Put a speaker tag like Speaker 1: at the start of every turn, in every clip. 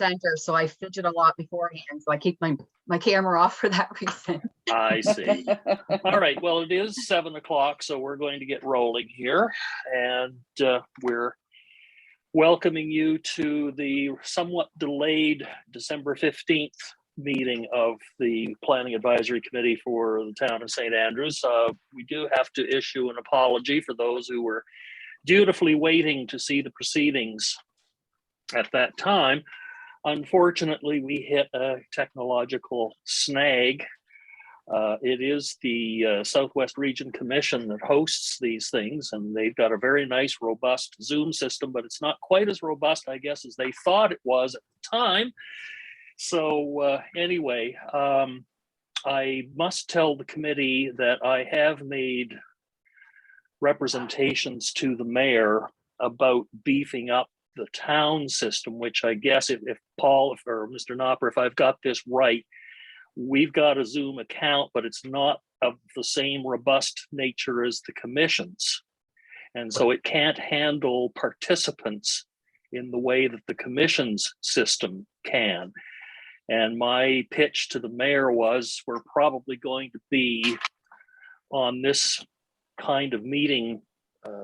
Speaker 1: center, so I fidget a lot beforehand. So I keep my camera off for that reason.
Speaker 2: I see. All right. Well, it is 7 o'clock, so we're going to get rolling here, and we're welcoming you to the somewhat delayed December 15th meeting of the Planning Advisory Committee for the town of St. Andrews. We do have to issue an apology for those who were dutifully waiting to see the proceedings at that time. Unfortunately, we hit a technological snag. It is the Southwest Region Commission that hosts these things, and they've got a very nice, robust Zoom system, but it's not quite as robust, I guess, as they thought it was at the time. So anyway, I must tell the committee that I have made representations to the mayor about beefing up the town system, which I guess if Paul or Mr. Knopper, if I've got this right, we've got a Zoom account, but it's not of the same robust nature as the commission's. And so it can't handle participants in the way that the commission's system can. And my pitch to the mayor was, we're probably going to be on this kind of meeting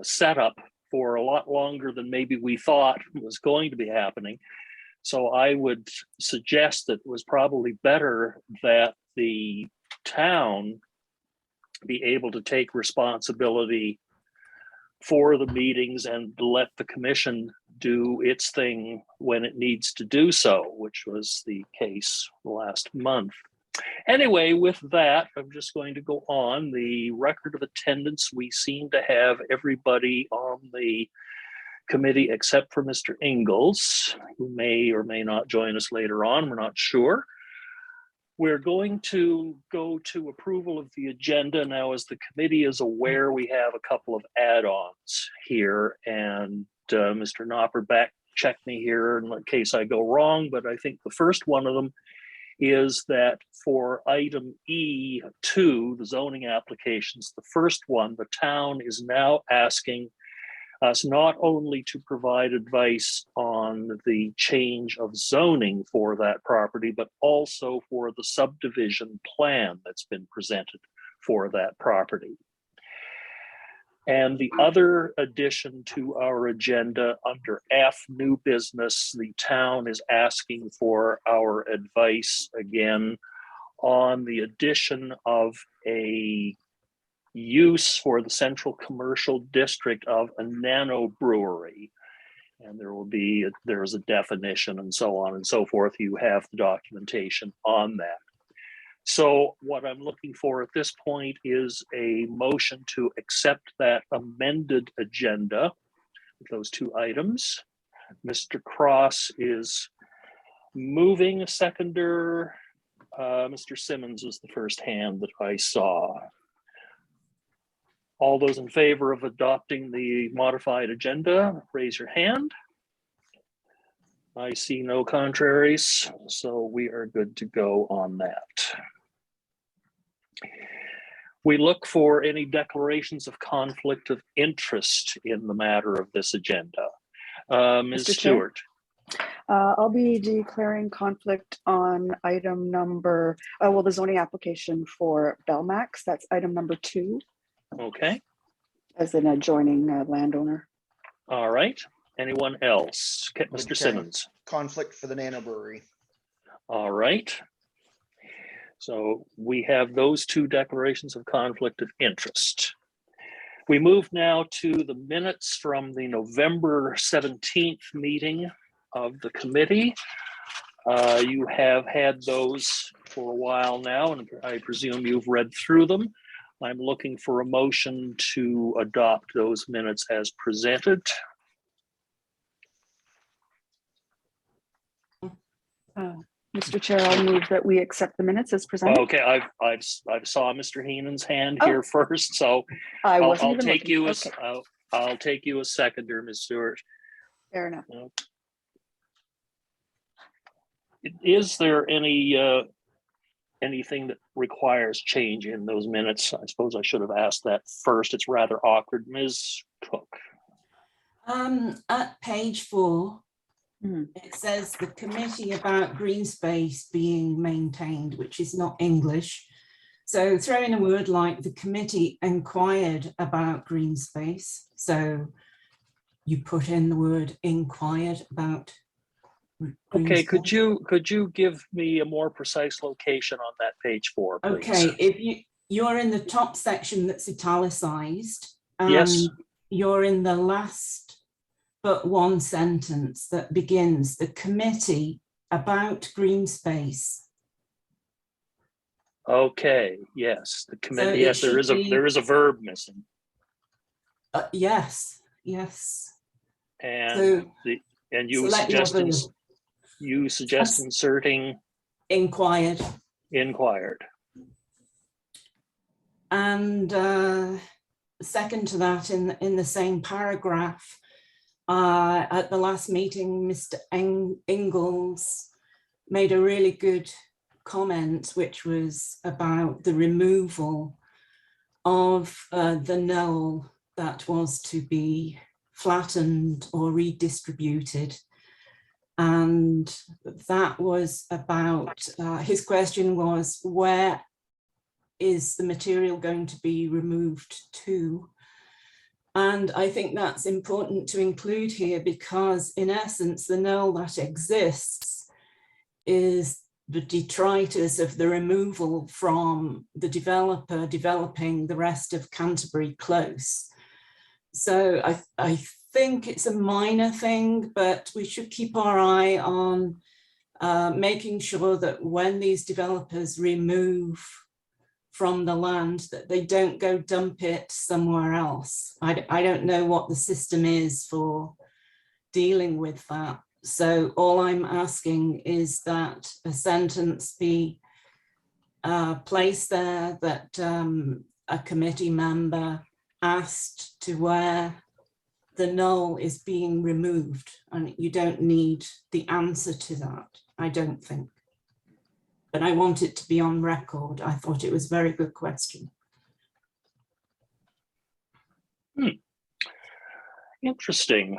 Speaker 2: setup for a lot longer than maybe we thought was going to be happening. So I would suggest that it was probably better that the town be able to take responsibility for the meetings and let the commission do its thing when it needs to do so, which was the case last month. Anyway, with that, I'm just going to go on. The record of attendance, we seem to have everybody on the committee except for Mr. Ingalls, who may or may not join us later on. We're not sure. We're going to go to approval of the agenda. Now, as the committee is aware, we have a couple of add-ons here, and Mr. Knopper back check me here in case I go wrong, but I think the first one of them is that for item E2, the zoning applications, the first one, the town is now asking us not only to provide advice on the change of zoning for that property, but also for the subdivision plan that's been presented for that property. And the other addition to our agenda under F, new business, the town is asking for our advice again on the addition of a use for the central commercial district of a nanobrewery. And there's a definition and so on and so forth. You have the documentation on that. So what I'm looking for at this point is a motion to accept that amended agenda with those two items. Mr. Cross is moving. A seconder. Mr. Simmons was the first hand that I saw. All those in favor of adopting the modified agenda, raise your hand. I see no contraries, so we are good to go on that. We look for any declarations of conflict of interest in the matter of this agenda. Ms. Stewart.
Speaker 3: I'll be declaring conflict on item number, the zoning application for Belmax. That's item number 2.
Speaker 2: Okay.
Speaker 3: As an adjoining landowner.
Speaker 2: All right. Anyone else? Mr. Simmons.
Speaker 4: Conflict for the Nanobrewery.
Speaker 2: All right. So we have those two declarations of conflict of interest. We move now to the minutes from the November 17th meeting of the committee. You have had those for a while now, and I presume you've read through them. I'm looking for a motion to adopt those minutes as presented.
Speaker 3: Mr. Chair, I'll move that we accept the minutes as presented.
Speaker 2: Okay, I saw Mr. Heenan's hand here first, so I'll take you as I'll take you as seconder, Ms. Stewart.
Speaker 3: Fair enough.
Speaker 2: Is there any anything that requires change in those minutes? I suppose I should have asked that first. It's rather awkward. Ms. Cook.
Speaker 5: At page 4, It says the committee about green space being maintained, which is not English. So throw in a word like the committee inquired about green space. So you put in the word inquired about green
Speaker 2: Okay,
Speaker 5: space.
Speaker 2: could you give me a more precise location on that page 4, please?
Speaker 5: Okay, if you're in the top section that's italicized, and
Speaker 2: Yes.
Speaker 5: you're in the last but one sentence that begins the committee about green space.
Speaker 2: Okay, yes, the committee,
Speaker 5: it
Speaker 2: yes, there
Speaker 5: should
Speaker 2: is a verb missing.
Speaker 5: Yes, yes.
Speaker 2: And
Speaker 5: So
Speaker 2: you suggest
Speaker 5: Yes.
Speaker 2: inserting
Speaker 5: inquired.
Speaker 2: inquired.
Speaker 5: And second to that, in the same paragraph, at the last meeting, Mr. Ingalls made a really good comment, which was about the removal of the knoll that was to be flattened or redistributed. And that was about, his question was, where is the material going to be removed to? And I think that's important to include here because in essence, the knoll that exists is the detritus of the removal from the developer developing the rest of Canterbury Close. So I think it's a minor thing, but we should keep our eye on making sure that when these developers remove from the land that they don't go dump it somewhere else. I don't know what the system is for dealing with that. So all I'm asking is that a sentence be placed there that a committee member asked to where the knoll is being removed, and you don't need the answer to that, I don't think. But I want it to be on record. I thought it was a very good question.
Speaker 2: Interesting.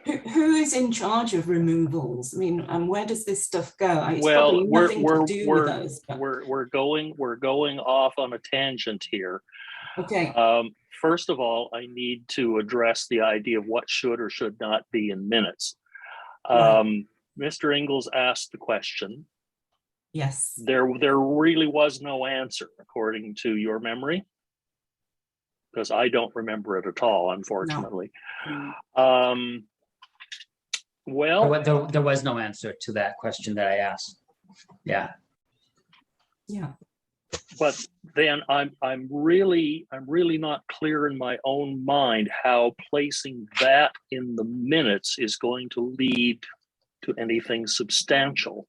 Speaker 5: Who is in charge of removals? I mean, and where does this stuff go? It's
Speaker 2: Well,
Speaker 5: probably nothing to do with us. But...
Speaker 2: we're going off on a tangent here.
Speaker 5: Okay.
Speaker 2: First of all, I need to address the idea of what should or should not be in minutes.
Speaker 5: Right.
Speaker 2: Mr. Ingalls asked the question.
Speaker 5: Yes.
Speaker 2: There really was no answer, according to your memory, because I don't remember it at all, unfortunately.
Speaker 5: No.
Speaker 2: Well,
Speaker 6: there was no answer to that question that I asked. Yeah.
Speaker 5: Yeah.
Speaker 2: But then I'm really not clear in my own mind how placing that in the minutes is going to lead to anything substantial.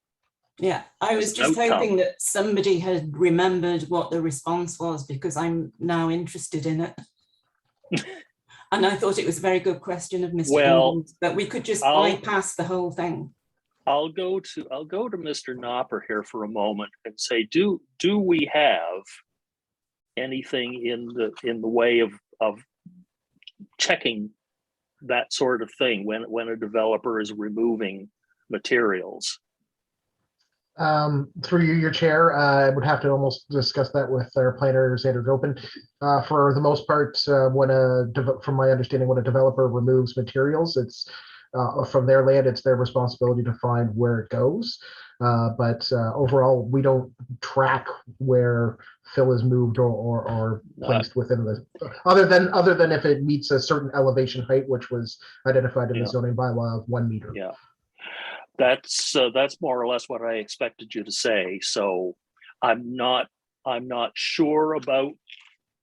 Speaker 5: Yeah, I was just hoping that somebody had remembered what the response was, because I'm now interested in it. And I thought it was a very good question of Mr. Ingalls, but we could just bypass the whole thing.
Speaker 2: I'll go to Mr. Nopper here for a moment and say, do we have anything in the way of checking that sort of thing when a developer is removing materials?
Speaker 7: Through you, your chair, I would have to almost discuss that with our planner, Sandra Gopin. For the most part, from my understanding, when a developer removes materials, it's from their land, it's their responsibility to find where it goes. But overall, we don't track where fill is moved or placed within the, other than if it meets a certain elevation height, which was identified in the zoning bylaw of 1 meter.
Speaker 2: Yeah. That's more or less what I expected you to say. So I'm not sure about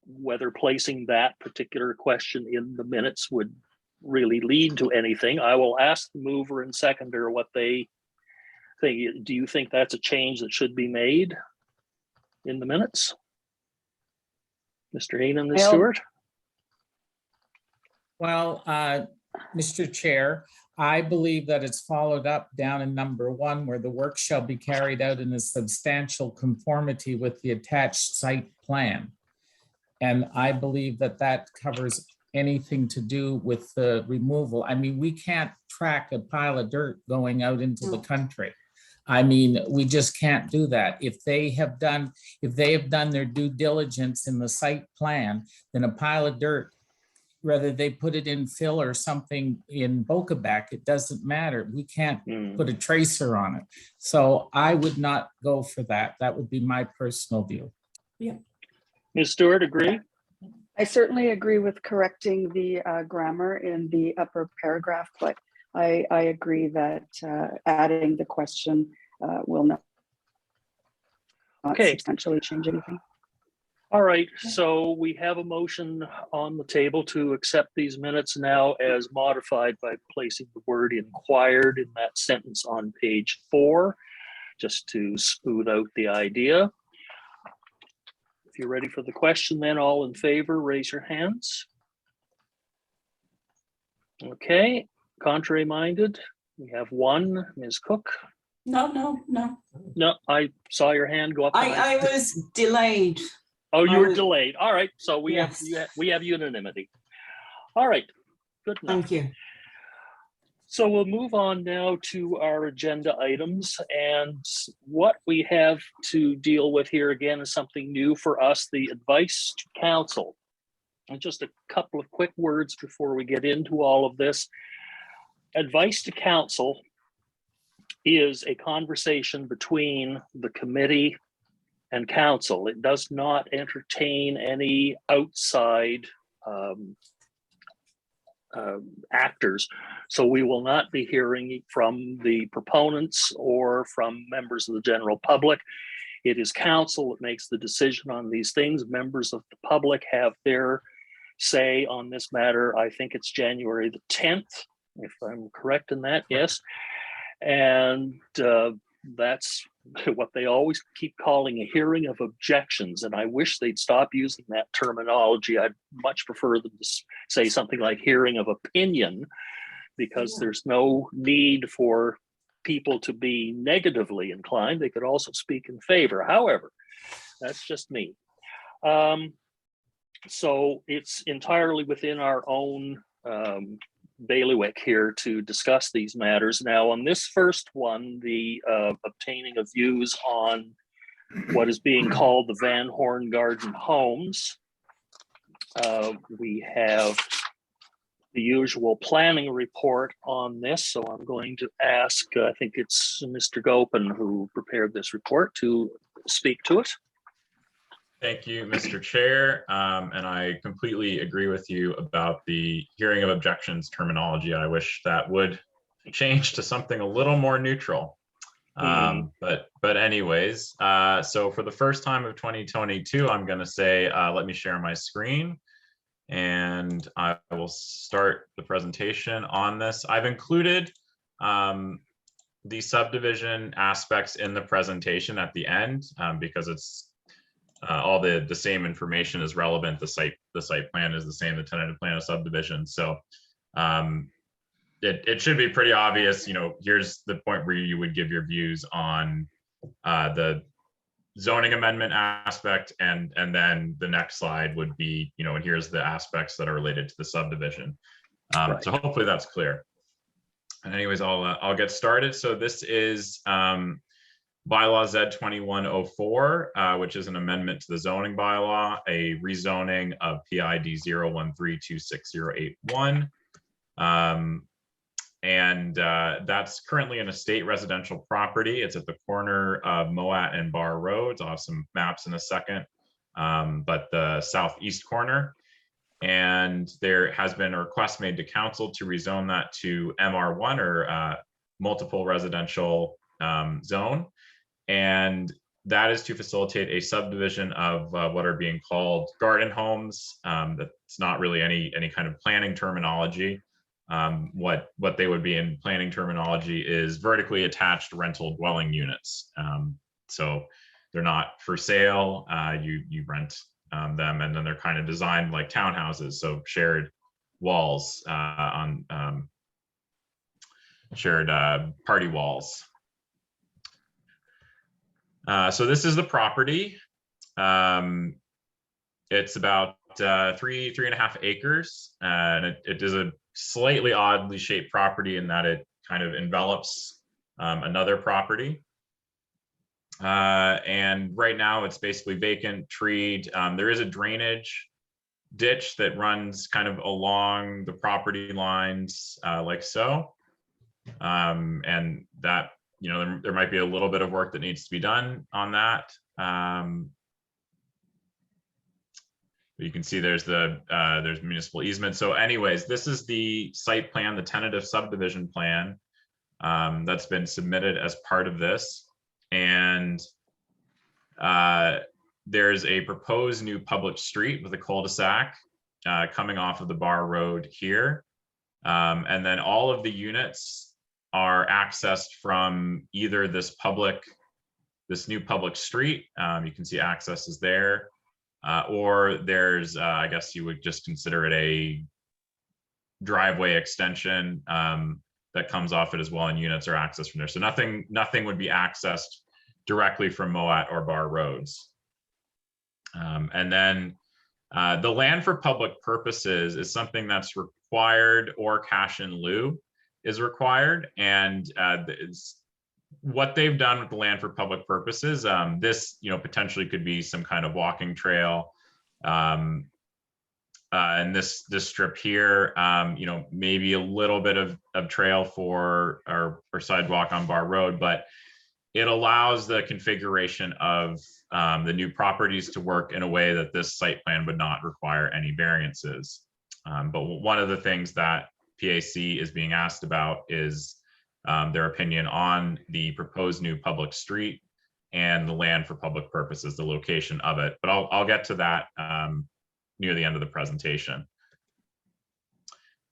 Speaker 2: whether placing that particular question in the minutes would really lead to anything. I will ask the mover and seconder what they think. Do you think that's a change that should be made in the minutes? Mr. Heenan, Ms. Stewart?
Speaker 8: Well, Mr. Chair, I believe that it's followed up down in number 1, where the work shall be carried out in a substantial conformity with the attached site plan. And I believe that that covers anything to do with the removal. I mean, we can't track a pile of dirt going out into the country. I mean, we just can't do that. If they have done their due diligence in the site plan, then a pile of dirt, whether they put it in fill or something in Bocabac, it doesn't matter. We can't put a tracer on it. So I would not go for that. That would be my personal view.
Speaker 2: Ms. Stewart, agree?
Speaker 3: I certainly agree with correcting the grammar in the upper paragraph, but I agree that adding the question will not
Speaker 2: Okay.
Speaker 3: substantially change anything.
Speaker 2: All right, so we have a motion on the table to accept these minutes now as modified by placing the word inquired in that sentence on page 4, just to smooth out the idea. If you're ready for the question, then all in favor, raise your hands. Okay, contrary minded, we have one, Ms. Cook.
Speaker 5: No.
Speaker 2: No, I saw your hand go up.
Speaker 5: I was delayed.
Speaker 2: Oh, you were delayed. All right, so we
Speaker 5: Yes.
Speaker 2: have unanimity. All right, good enough.
Speaker 5: Thank you.
Speaker 2: So we'll move on now to our agenda items, and what we have to deal with here again is something new for us, the advice to counsel. And just a couple of quick words before we get into all of this. Advice to counsel is a conversation between the committee and counsel. It does not entertain any outside actors. So we will not be hearing from the proponents or from members of the general public. It is counsel that makes the decision on these things. Members of the public have their say on this matter. I think it's January the 10th, if I'm correct in that, yes. And that's what they always keep calling a hearing of objections. And I wish they'd stop using that terminology. I'd much prefer them to say something like hearing of opinion, because there's no need for people to be negatively inclined. They could also speak in favor. However, that's just me. So it's entirely within our own bailiwick here to discuss these matters. Now, on this first one, the obtaining of views on what is being called the Van Horne Garden Homes, we have the usual planning report on this. So I'm going to ask, I think it's Mr. Gopin who prepared this report, to speak to it.
Speaker 9: Thank you, Mr. Chair. And I completely agree with you about the hearing of objections terminology. I wish that would change to something a little more neutral. But anyways, so for the first time of 2022, I'm going to say, let me share my screen and I will start the presentation on this. I've included the subdivision aspects in the presentation at the end because it's all the same information is relevant. The site plan is the same, the tentative plan of subdivision. So it should be pretty obvious, you know, here's the point where you would give your views on the zoning amendment aspect, and then the next slide would be, you know, and here's the aspects that are related to the subdivision.
Speaker 2: Right.
Speaker 9: So hopefully that's clear. And anyways, I'll get started. So this is Bylaws Ed 2104, which is an amendment to the zoning bylaw, a rezoning of PID 013268081. And that's currently an estate residential property. It's at the corner of Moat and Bar Roads. I'll have some maps in a second, but the southeast corner. And there has been a request made to council to rezone that to MR1, or multiple residential zone. And that is to facilitate a subdivision of what are being called garden homes. That's not really any kind of planning terminology. What they would be in planning terminology is vertically attached rental dwelling units. So they're not for sale. You rent them, and then they're kind of designed like townhouses, so shared walls on shared party walls. So this is the property. It's about three and a half acres, and it is a slightly oddly shaped property in that it kind of envelops another property. And right now it's basically vacant, treed. There is a drainage ditch that runs kind of along the property lines like so. And that, you know, there might be a little bit of work that needs to be done on that. You can see there's municipal easement. So anyways, this is the site plan, the tentative subdivision plan that's been submitted as part of this. And there's a proposed new public street with a cul-de-sac coming off of the Bar Road here. And then all of the units are accessed from either this new public street. You can see access is there. Or there's, I guess you would just consider it a driveway extension that comes off it as well, and units are accessed from there. So nothing would be accessed directly from Moat or Bar Roads. And then the land for public purposes is something that's required, or cash in lieu is required. And what they've done with the land for public purposes, this, you know, potentially could be some kind of walking trail. And this strip here, you know, maybe a little bit of trail for or sidewalk on Bar Road, but it allows the configuration of the new properties to work in a way that this site plan would not require any variances. But one of the things that PAC is being asked about is their opinion on the proposed new public street and the land for public purposes, the location of it. But I'll get to that near the end of the presentation.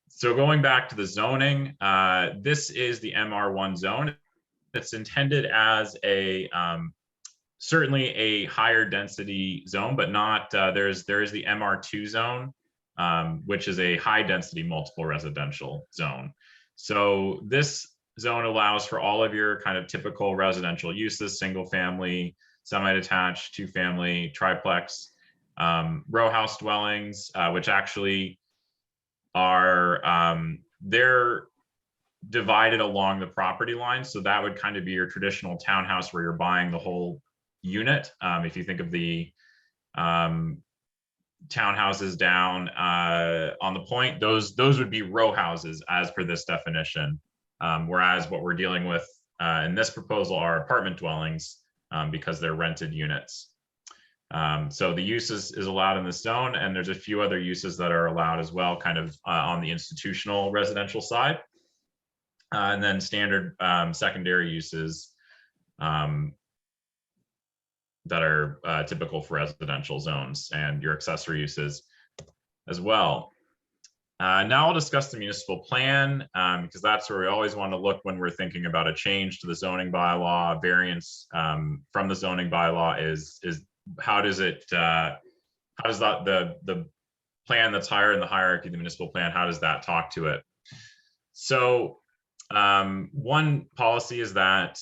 Speaker 9: So going back to the zoning, this is the MR1 zone. It's intended as a certainly a higher density zone, but not there is the MR2 zone, which is a high density multiple residential zone. So this zone allows for all of your kind of typical residential uses: single family, semi-detached, two family, triplex, row house dwellings, which actually are they're divided along the property line. So that would kind of be your traditional townhouse where you're buying the whole unit. If you think of the townhouses down on the point, those would be row houses as per this definition. Whereas what we're dealing with in this proposal are apartment dwellings because they're rented units. So the use is allowed in this zone, and there's a few other uses that are allowed as well, kind of on the institutional residential side. And then standard secondary uses that are typical for residential zones, and your accessory uses as well. Now I'll discuss the municipal plan, because that's where we always want to look when we're thinking about a change to the zoning bylaw. Variance from the zoning bylaw is how does it the plan that's higher in the hierarchy, the municipal plan, how does that talk to it? So one policy is that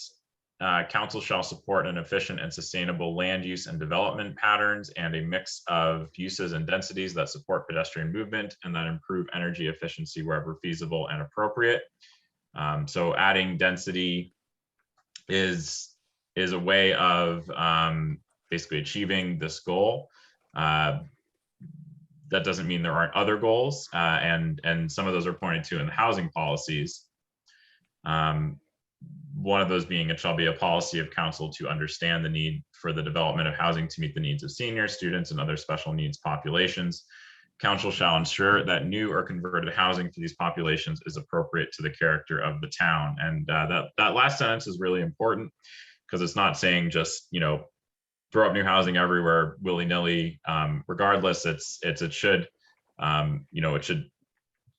Speaker 9: council shall support an efficient and sustainable land use and development patterns and a mix of uses and densities that support pedestrian movement and that improve energy efficiency wherever feasible and appropriate. So adding density is a way of basically achieving this goal. That doesn't mean there aren't other goals, and some of those are pointed to in the housing policies. One of those being, it shall be a policy of council to understand the need for the development of housing to meet the needs of seniors, students, and other special needs populations. Council shall ensure that new or converted housing for these populations is appropriate to the character of the town. And that last sentence is really important, because it's not saying just, you know, throw up new housing everywhere willy-nilly. Regardless, it should, you know, it should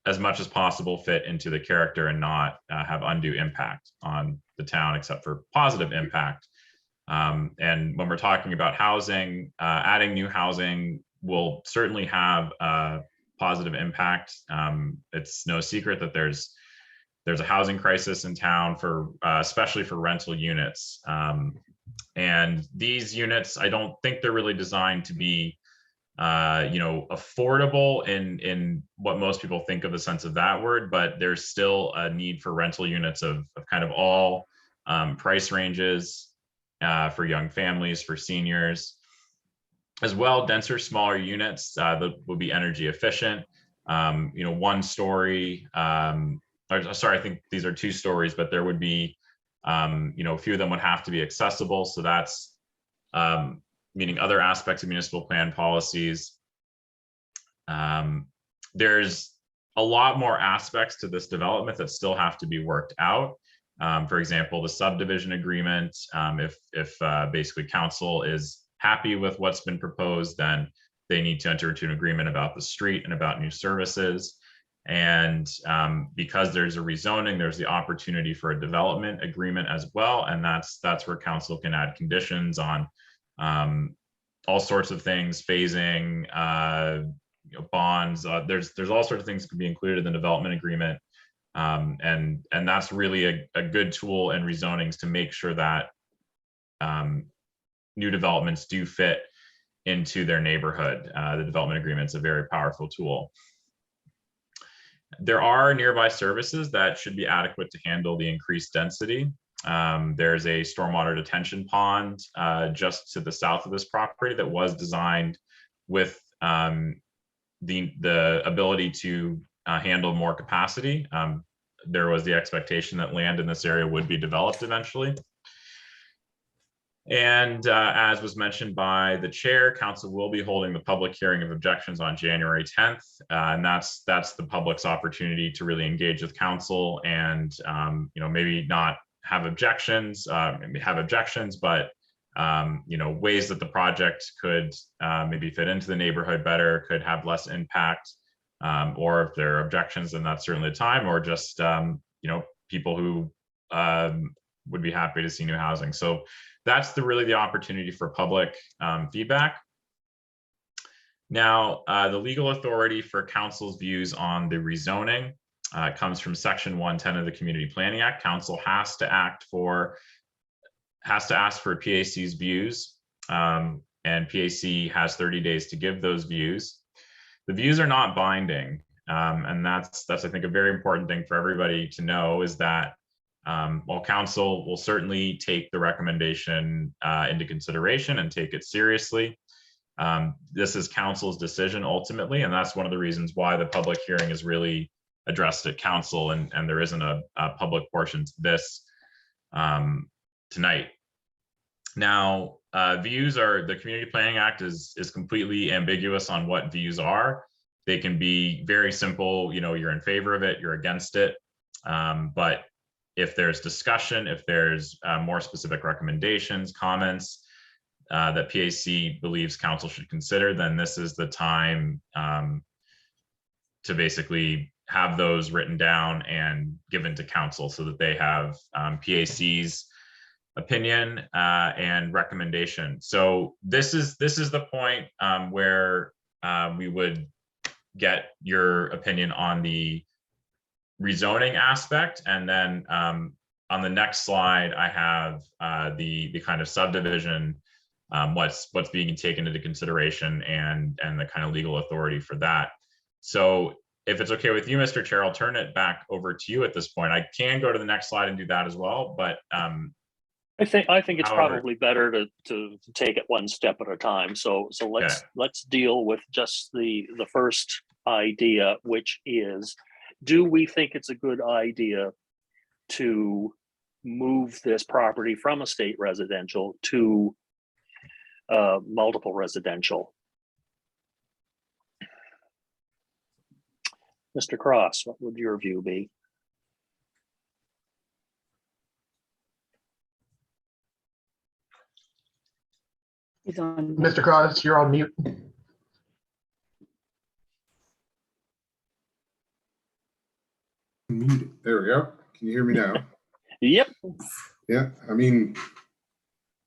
Speaker 9: as much as possible fit into the character and not have undue impact on the town, except for positive impact. And when we're talking about housing, adding new housing will certainly have a positive impact. It's no secret that there's a housing crisis in town for especially for rental units. And these units, I don't think they're really designed to be affordable in what most people think of the sense of that word, but there's still a need for rental units of kind of all price ranges for young families, for seniors. As well, denser, smaller units that will be energy efficient. 1 story, sorry, I think these are 2 stories, but there would be, a few of them would have to be accessible. So that's meaning other aspects of municipal plan policies. There's a lot more aspects to this development that still have to be worked out. For example, the subdivision agreement, if basically council is happy with what's been proposed, then they need to enter into an agreement about the street and about new services. And because there's a rezoning, there's the opportunity for a development agreement as well. And that's where council can add conditions on all sorts of things, phasing, bonds. There's all sorts of things that could be included in the development agreement. And that's really a good tool in rezonings to make sure that new developments do fit into their neighborhood. The development agreement is a very powerful tool. There are nearby services that should be adequate to handle the increased density. There's a stormwater detention pond just to the south of this property that was designed with the ability to handle more capacity. There was the expectation that land in this area would be developed eventually. And as was mentioned by the chair, council will be holding the public hearing of objections on January 10th. And that's the public's opportunity to really engage with council and, maybe not have objections, but, ways that the project could maybe fit into the neighborhood better, could have less impact, or if there are objections, then that's certainly the time, or just, people who would be happy to see new housing. So that's really the opportunity for public feedback. Now, the legal authority for council's views on the rezoning comes from Section 110 of the Community Planning Act. Council has to ask for PAC's views, and PAC has 30 days to give those views. The views are not binding, and that's I think a very important thing for everybody to know, is that while council will certainly take the recommendation into consideration and take it seriously, this is council's decision ultimately, and that's one of the reasons why the public hearing is really addressed at council, and there isn't a public portion to this tonight. Now, views are, the Community Planning Act is completely ambiguous on what views are. They can be very simple, you're in favor of it, you're against it, but if there's discussion, if there's more specific recommendations, comments that PAC believes council should consider, then this is the time to basically have those written down and given to council so that they have PAC's opinion and recommendation. So this is the point where we would get your opinion on the rezoning aspect, and then on the next slide I have the kind of subdivision, what's being taken into consideration, and the kind of legal authority for that. So if it's okay with you, Mr. Chair, I'll turn it back over to you at this point. I can go to the next slide and do that as well, but
Speaker 2: I think it's
Speaker 9: however,
Speaker 2: probably better to take it one step at a time. So let's deal with just the first idea, which is, do we think it's a good idea to move this property from estate residential to multiple residential? Mr. Cross, what would your view be?
Speaker 3: He's on.
Speaker 7: Mr. Cross, you're on mute.
Speaker 10: There we go. Can you hear me now?
Speaker 2: Yep.
Speaker 10: Yeah, I mean,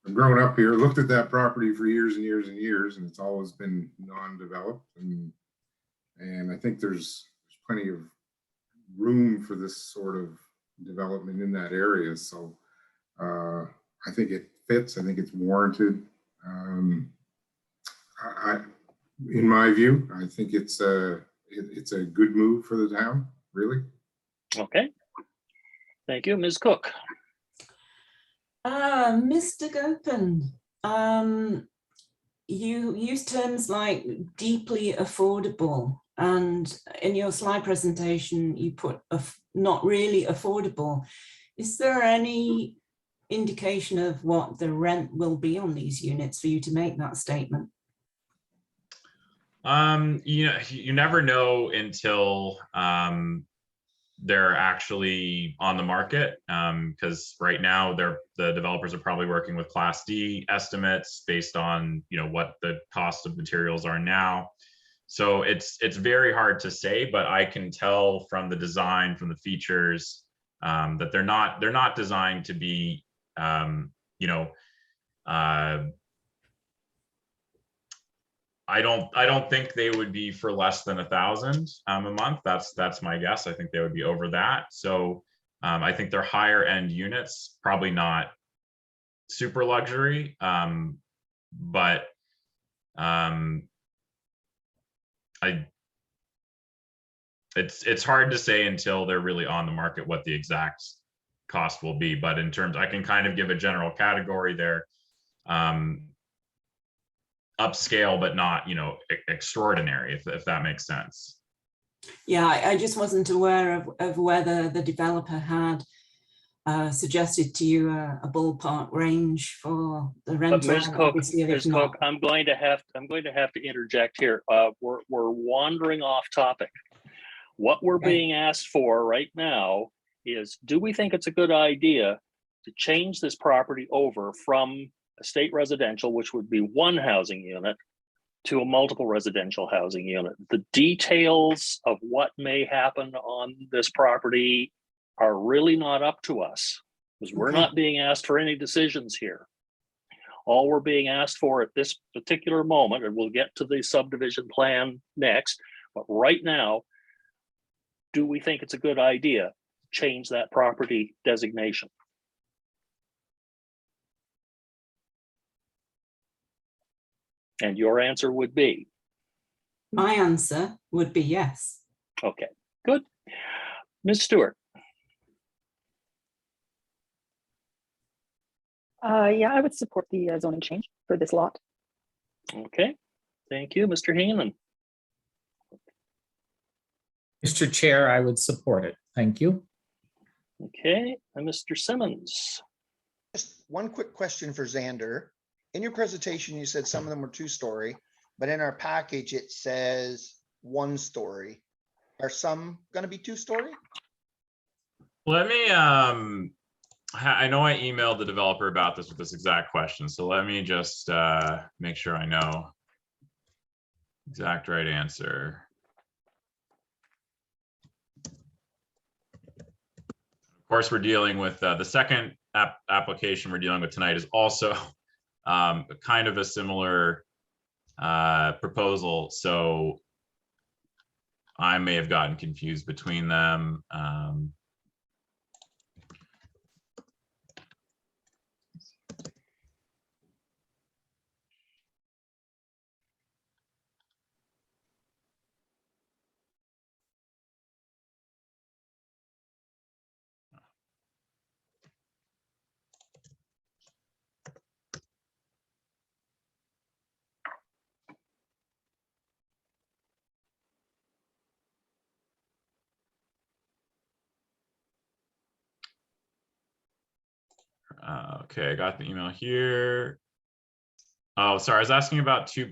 Speaker 10: I've grown up here, looked at that property for years and years and years, and it's always been non-developed. And I think there's plenty of room for this sort of development in that area. So I think it fits. I think it's warranted. in my view, I think it's a good move for the town, really.
Speaker 2: Okay. Thank you, Ms. Cook.
Speaker 5: Mr. Gopin, you use terms like deeply affordable, and in your slide presentation, you put not really affordable. Is there any indication of what the rent will be on these units for you to make that statement?
Speaker 9: You never know until they're actually on the market, because right now the developers are probably working with Class D estimates based on what the cost of materials are now. So it's very hard to say, but I can tell from the design, from the features, that they're not designed to be I don't think they would be for less than 1,000 a month. That's my guess. I think they would be over that. So I think they're higher end units, probably not super luxury, but it's hard to say until they're really on the market what the exact cost will be. But in terms, I can kind of give a general category there. Upscale, but not, extraordinary, if that makes sense.
Speaker 5: Yeah, I just wasn't aware of whether the developer had suggested to you a ballpark range for the rental.
Speaker 2: But Ms. Cook,
Speaker 5: not.
Speaker 2: I'm going to have to interject here. We're wandering off topic. What we're being asked for right now is, do we think it's a good idea to change this property over from estate residential, which would be one housing unit, to a multiple residential housing unit? The details of what may happen on this property are really not up to us, because we're not being asked for any decisions here. All we're being asked for at this particular moment, and we'll get to the subdivision plan next, but right now, do we think it's a good idea to change that property designation? And your answer would be?
Speaker 5: My answer would be yes.
Speaker 2: Okay, good. Ms. Stewart.
Speaker 3: Yeah, I would support the zoning change for this lot.
Speaker 2: Okay, thank you. Mr. Heenan.
Speaker 8: Mr. Chair, I would support it. Thank you.
Speaker 2: Okay, and Mr. Simmons.
Speaker 4: Just one quick question for Xander. In your presentation, you said some of them were 2-story, but in our package, it says 1-story. Are some going to be 2-story?
Speaker 9: Let me, I know I emailed the developer about this with this exact question. So let me just make sure I know exact right answer. Of course, we're dealing with the second application we're dealing with tonight is also kind of a similar proposal. So I may have gotten confused between them. Okay, I got the email here. Oh, sorry, I was asking about two.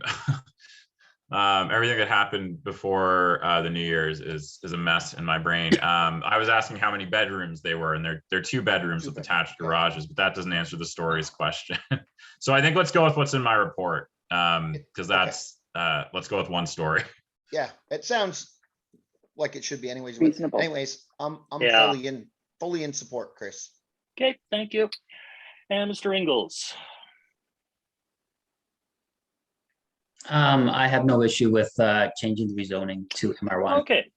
Speaker 9: Everything that happened before the New Year's is a mess in my brain. I was asking how many bedrooms they were, and they're 2 bedrooms with attached garages, but that doesn't answer the stories question. So I think let's go with what's in my report, because that's let's go with 1 story.
Speaker 4: Yeah, it sounds like it should be anyways.
Speaker 3: Reasonable.
Speaker 4: Anyways, I'm
Speaker 2: Yeah.
Speaker 4: fully in support, Chris.
Speaker 2: Okay, thank you. And Mr. Ingles.
Speaker 6: I have no issue with changing the rezoning to MR1.
Speaker 2: Okay,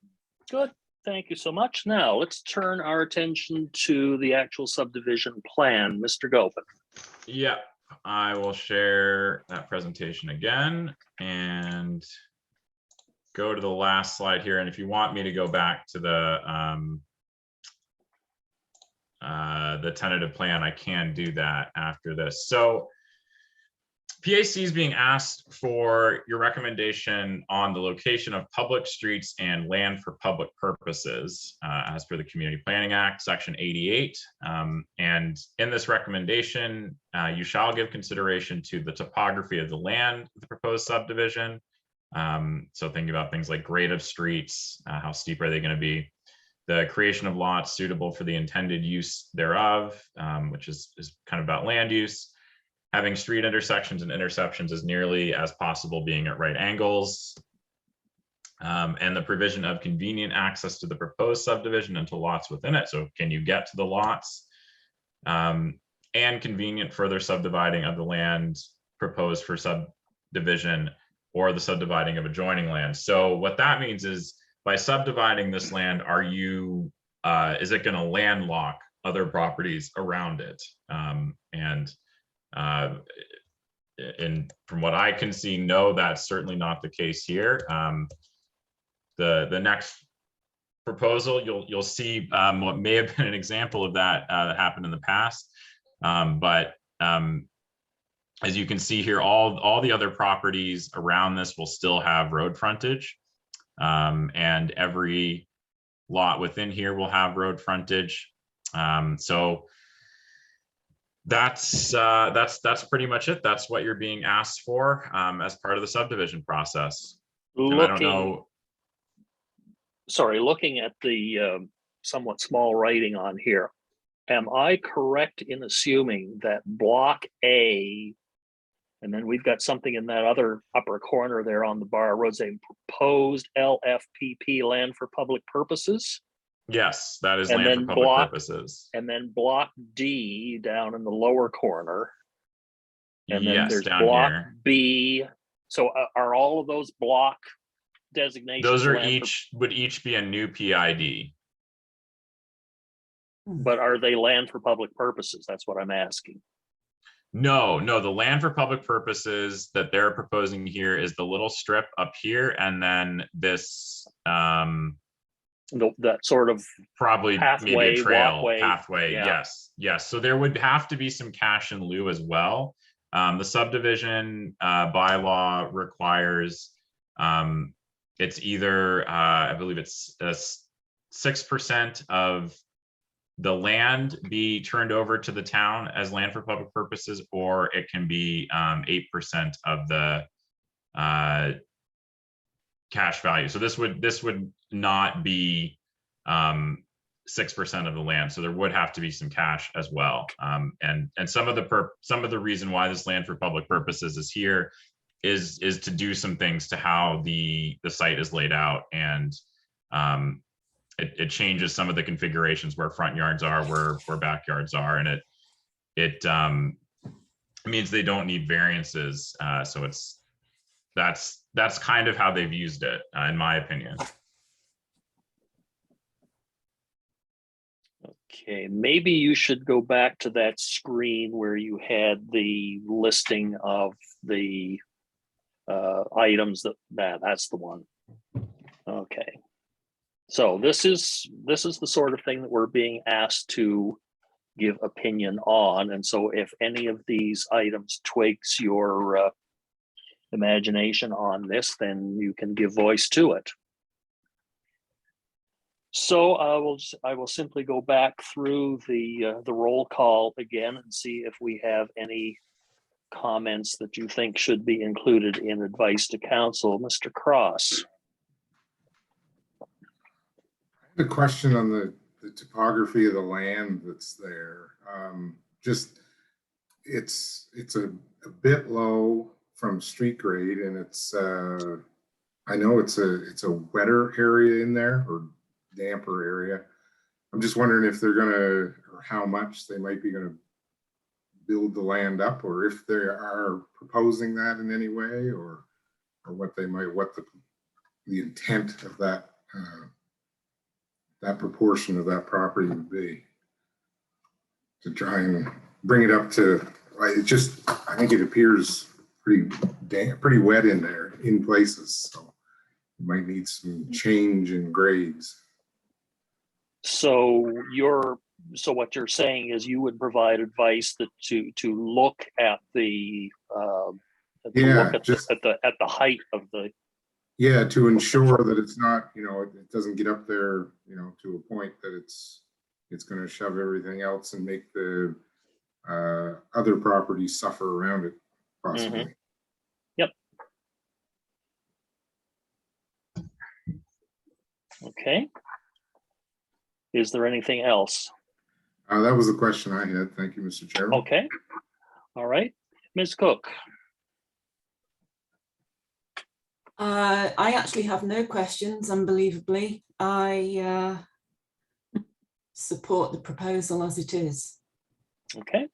Speaker 2: good. Thank you so much. Now let's turn our attention to the actual subdivision plan. Mr. Gopin.
Speaker 9: Yeah. I will share that presentation again and go to the last slide here. And if you want me to go back to the tentative plan, I can do that after this. So PAC is being asked for your recommendation on the location of public streets and land for public purposes, as per the Community Planning Act, Section 88. And in this recommendation, you shall give consideration to the topography of the land of the proposed subdivision. So thinking about things like grade of streets, how steep are they going to be, the creation of lots suitable for the intended use thereof, which is kind of about land use, having street intersections and interceptions as nearly as possible being at right angles, and the provision of convenient access to the proposed subdivision and to lots within it. So can you get to the lots? And convenient further subdividing of the land proposed for subdivision or the subdividing of adjoining land. So what that means is, by subdividing this land, are you, is it going to landlock other properties around it? And from what I can see, no, that's certainly not the case here. The next proposal, you'll see what may have been an example of that that happened in the past. But as you can see here, all the other properties around this will still have road frontage, and every lot within here will have road frontage. So that's pretty much it. That's what you're being asked for as part of the subdivision process. And I don't know.
Speaker 2: Sorry, looking at the somewhat small writing on here, am I correct in assuming that block A, and then we've got something in that other upper corner there on the bar road saying proposed LFPP, land for public purposes?
Speaker 9: Yes, that is
Speaker 2: And
Speaker 9: land
Speaker 2: then
Speaker 9: for public purposes.
Speaker 2: And then block D down in the lower corner. And then
Speaker 9: Yes,
Speaker 2: there's
Speaker 9: down
Speaker 2: block
Speaker 9: here.
Speaker 2: B. So are all of those block designations?
Speaker 9: Those are
Speaker 2: land for-
Speaker 9: would each be a new PID.
Speaker 2: But are they land for public purposes? That's what I'm asking.
Speaker 9: No, the land for public purposes that they're proposing here is the little strip up here, and then this
Speaker 2: That sort of
Speaker 9: probably maybe
Speaker 2: pathway,
Speaker 9: a trail
Speaker 2: walkway,
Speaker 9: pathway.
Speaker 2: yeah.
Speaker 9: Yes. So there would have to be some cash in lieu as well. The subdivision bylaw requires it's either I believe it's 6% of the land be turned over to the town as land for public purposes, or it can be 8% of the cash value. So this would not be 6% of the land. So there would have to be some cash as well. And some of the reason why this land for public purposes is here is to do some things to how the site is laid out, and it changes some of the configurations where front yards are, where backyards are, and it means they don't need variances. So that's kind of how they've used it, in my opinion.
Speaker 2: Okay, maybe you should go back to that screen where you had the listing of the items that's the one. Okay. So this is the sort of thing that we're being asked to give opinion on. And so if any of these items twigs your imagination on this, then you can give voice to it. So I will simply go back through the roll call again and see if we have any comments that you think should be included in advice to council. Mr. Cross.
Speaker 10: The question on the topography of the land that's there, just it's a bit low from street grade, and it's I know it's a wetter area in there, or damper area. I'm just wondering if they're gonna, or how much they might be gonna build the land up, or if they are proposing that in any way, or what they might, what the intent of that that proportion of that property would be, to try and bring it up to I think it appears pretty wet in there in places, so you might need some change in grades.
Speaker 2: So what you're saying is you would provide advice that to look at the at the height of the.
Speaker 10: Yeah, to ensure that it's not, it doesn't get up there, to a point that it's going to shove everything else and make the other properties suffer around it, possibly.
Speaker 2: Mm-hmm. Yep. Okay. Is there anything else?
Speaker 10: That was the question I had. Thank you, Mr. Chairman.
Speaker 2: Okay. All right. Ms. Cook.
Speaker 5: I actually have no questions, unbelievably. I support the proposal as it is.
Speaker 2: Okay.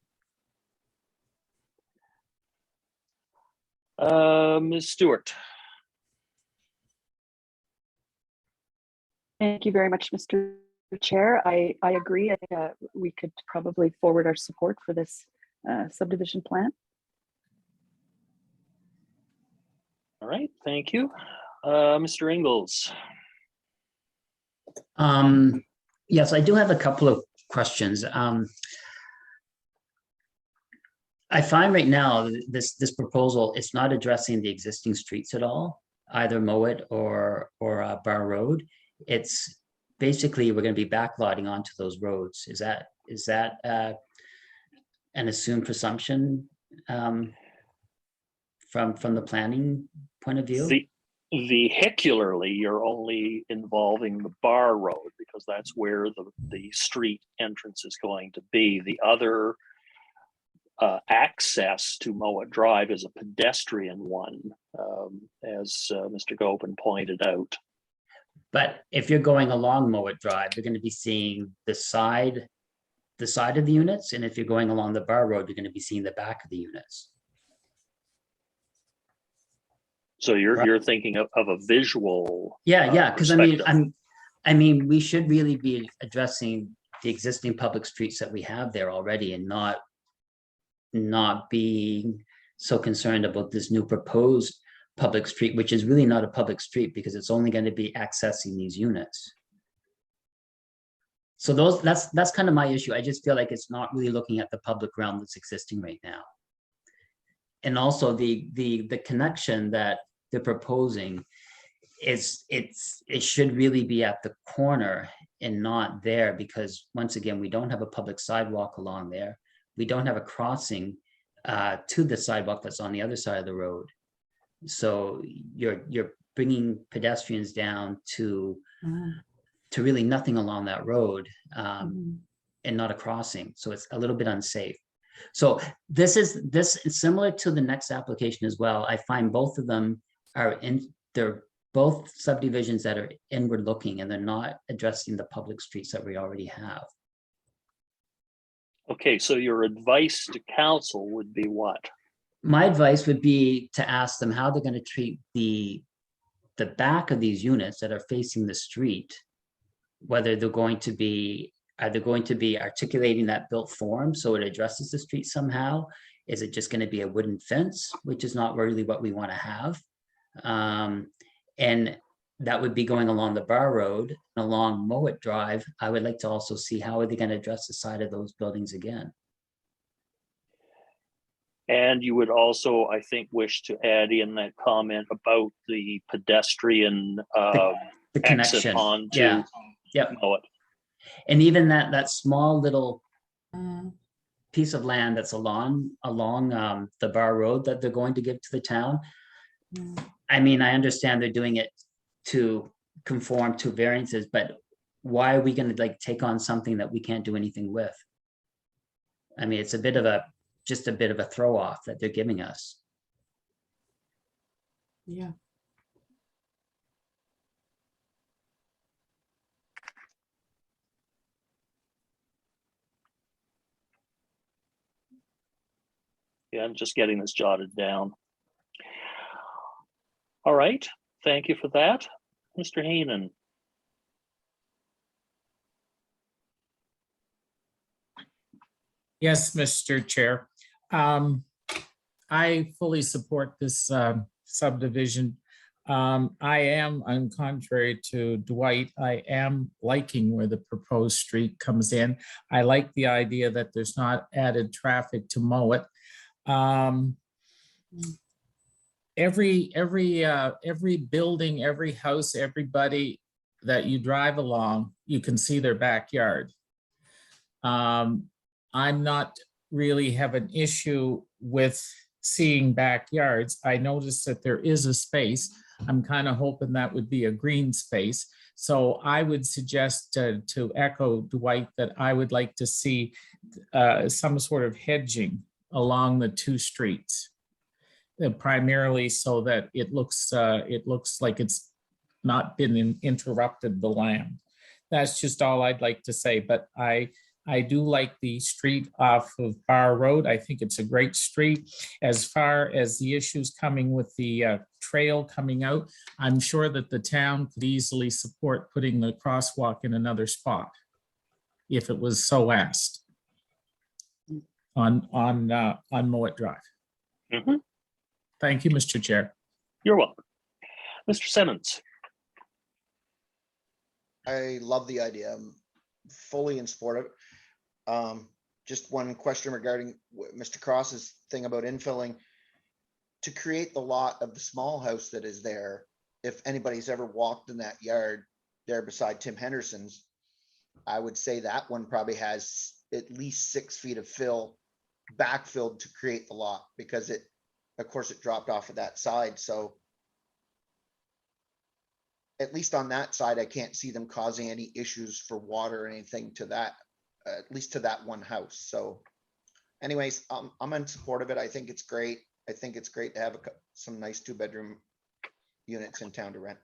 Speaker 2: Ms. Stewart.
Speaker 3: Thank you very much, Mr. Chair. I agree. I think we could probably forward our support for this subdivision plan.
Speaker 2: All right, thank you. Mr. Ingalls.
Speaker 6: Yes, I do have a couple of questions. I find right now this proposal is not addressing the existing streets at all, either Mowat or Bar Road. It's basically we're going to be backlotting onto those roads. Is that an assumed presumption from the planning point of view?
Speaker 2: Vehicularly, you're only involving the Bar Road because that's where the street entrance is going to be. The other access to Mowat Drive is a pedestrian one, as Mr. Gopin pointed out.
Speaker 6: But if you're going along Mowat Drive, you're going to be seeing the side of the units, and if you're going along the Bar Road, you're going to be seeing the back of the units.
Speaker 2: So you're thinking of a visual.
Speaker 6: Yeah, because I mean, we should really be addressing the existing public streets that we have there already, and not being so concerned about this new proposed public street, which is really not a public street because it's only going to be accessing these units. So that's kind of my issue. I just feel like it's not really looking at the public realm that's existing right now. And also the connection that they're proposing it should really be at the corner and not there, because once again, we don't have a public sidewalk along there. We don't have a crossing to the sidewalk that's on the other side of the road. So you're bringing pedestrians down to really nothing along that road, and not a crossing. So it's a little bit unsafe. So this is similar to the next application as well. I find both of them they're both subdivisions that are inward looking, and they're not addressing the public streets that we already have.
Speaker 2: Okay, so your advice to council would be what?
Speaker 6: My advice would be to ask them how they're going to treat the back of these units that are facing the street, whether they're going to be articulating that built form so it addresses the street somehow. Is it just going to be a wooden fence, which is not really what we want to have? And that would be going along the Bar Road and along Mowat Drive. I would like to also see how are they going to address the side of those buildings again.
Speaker 2: And you would also, I think, wish to add in that comment about the pedestrian
Speaker 6: The
Speaker 2: exit
Speaker 6: connection.
Speaker 2: onto
Speaker 6: Yeah. Yep.
Speaker 2: Mowat.
Speaker 6: And even that small little piece of land that's along the Bar Road that they're going to give to the town. I mean, I understand they're doing it to conform to variances, but why are we going to take on something that we can't do anything with? I mean, it's just a bit of a throw off that they're giving us.
Speaker 5: Yeah.
Speaker 2: Yeah, I'm just getting this jotted down. All right, thank you for that. Mr. Heenan.
Speaker 8: Yes, Mr. Chair. I fully support this subdivision. I am, on contrary to Dwight, I am liking where the proposed street comes in. I like the idea that there's not added traffic to Mowat. Every building, every house, everybody that you drive along, you can see their backyard. I'm not really have an issue with seeing backyards. I noticed that there is a space. I'm kind of hoping that would be a green space. So I would suggest to echo Dwight that I would like to see some sort of hedging along the two streets, primarily so that it looks like it's not been interrupted the land. That's just all I'd like to say, but I do like the street off of Bar Road. I think it's a great street. As far as the issues coming with the trail coming out, I'm sure that the town could easily support putting the crosswalk in another spot if it was so asked on Mowat Drive.
Speaker 2: Mhm.
Speaker 8: Thank you, Mr. Chair.
Speaker 2: You're welcome. Mr. Simmons.
Speaker 4: I love the idea. I'm fully in support of it. Just one question regarding Mr. Cross's thing about infilling. To create the lot of the small house that is there, if anybody's ever walked in that yard there beside Tim Henderson's, I would say that one probably has at least 6 feet of backfilled to create the lot, because of course it dropped off of that side. So at least on that side, I can't see them causing any issues for water or anything to that, at least to that one house. So anyways, I'm in support of it. I think it's great. I think it's great to have some nice 2-bedroom units in town to rent.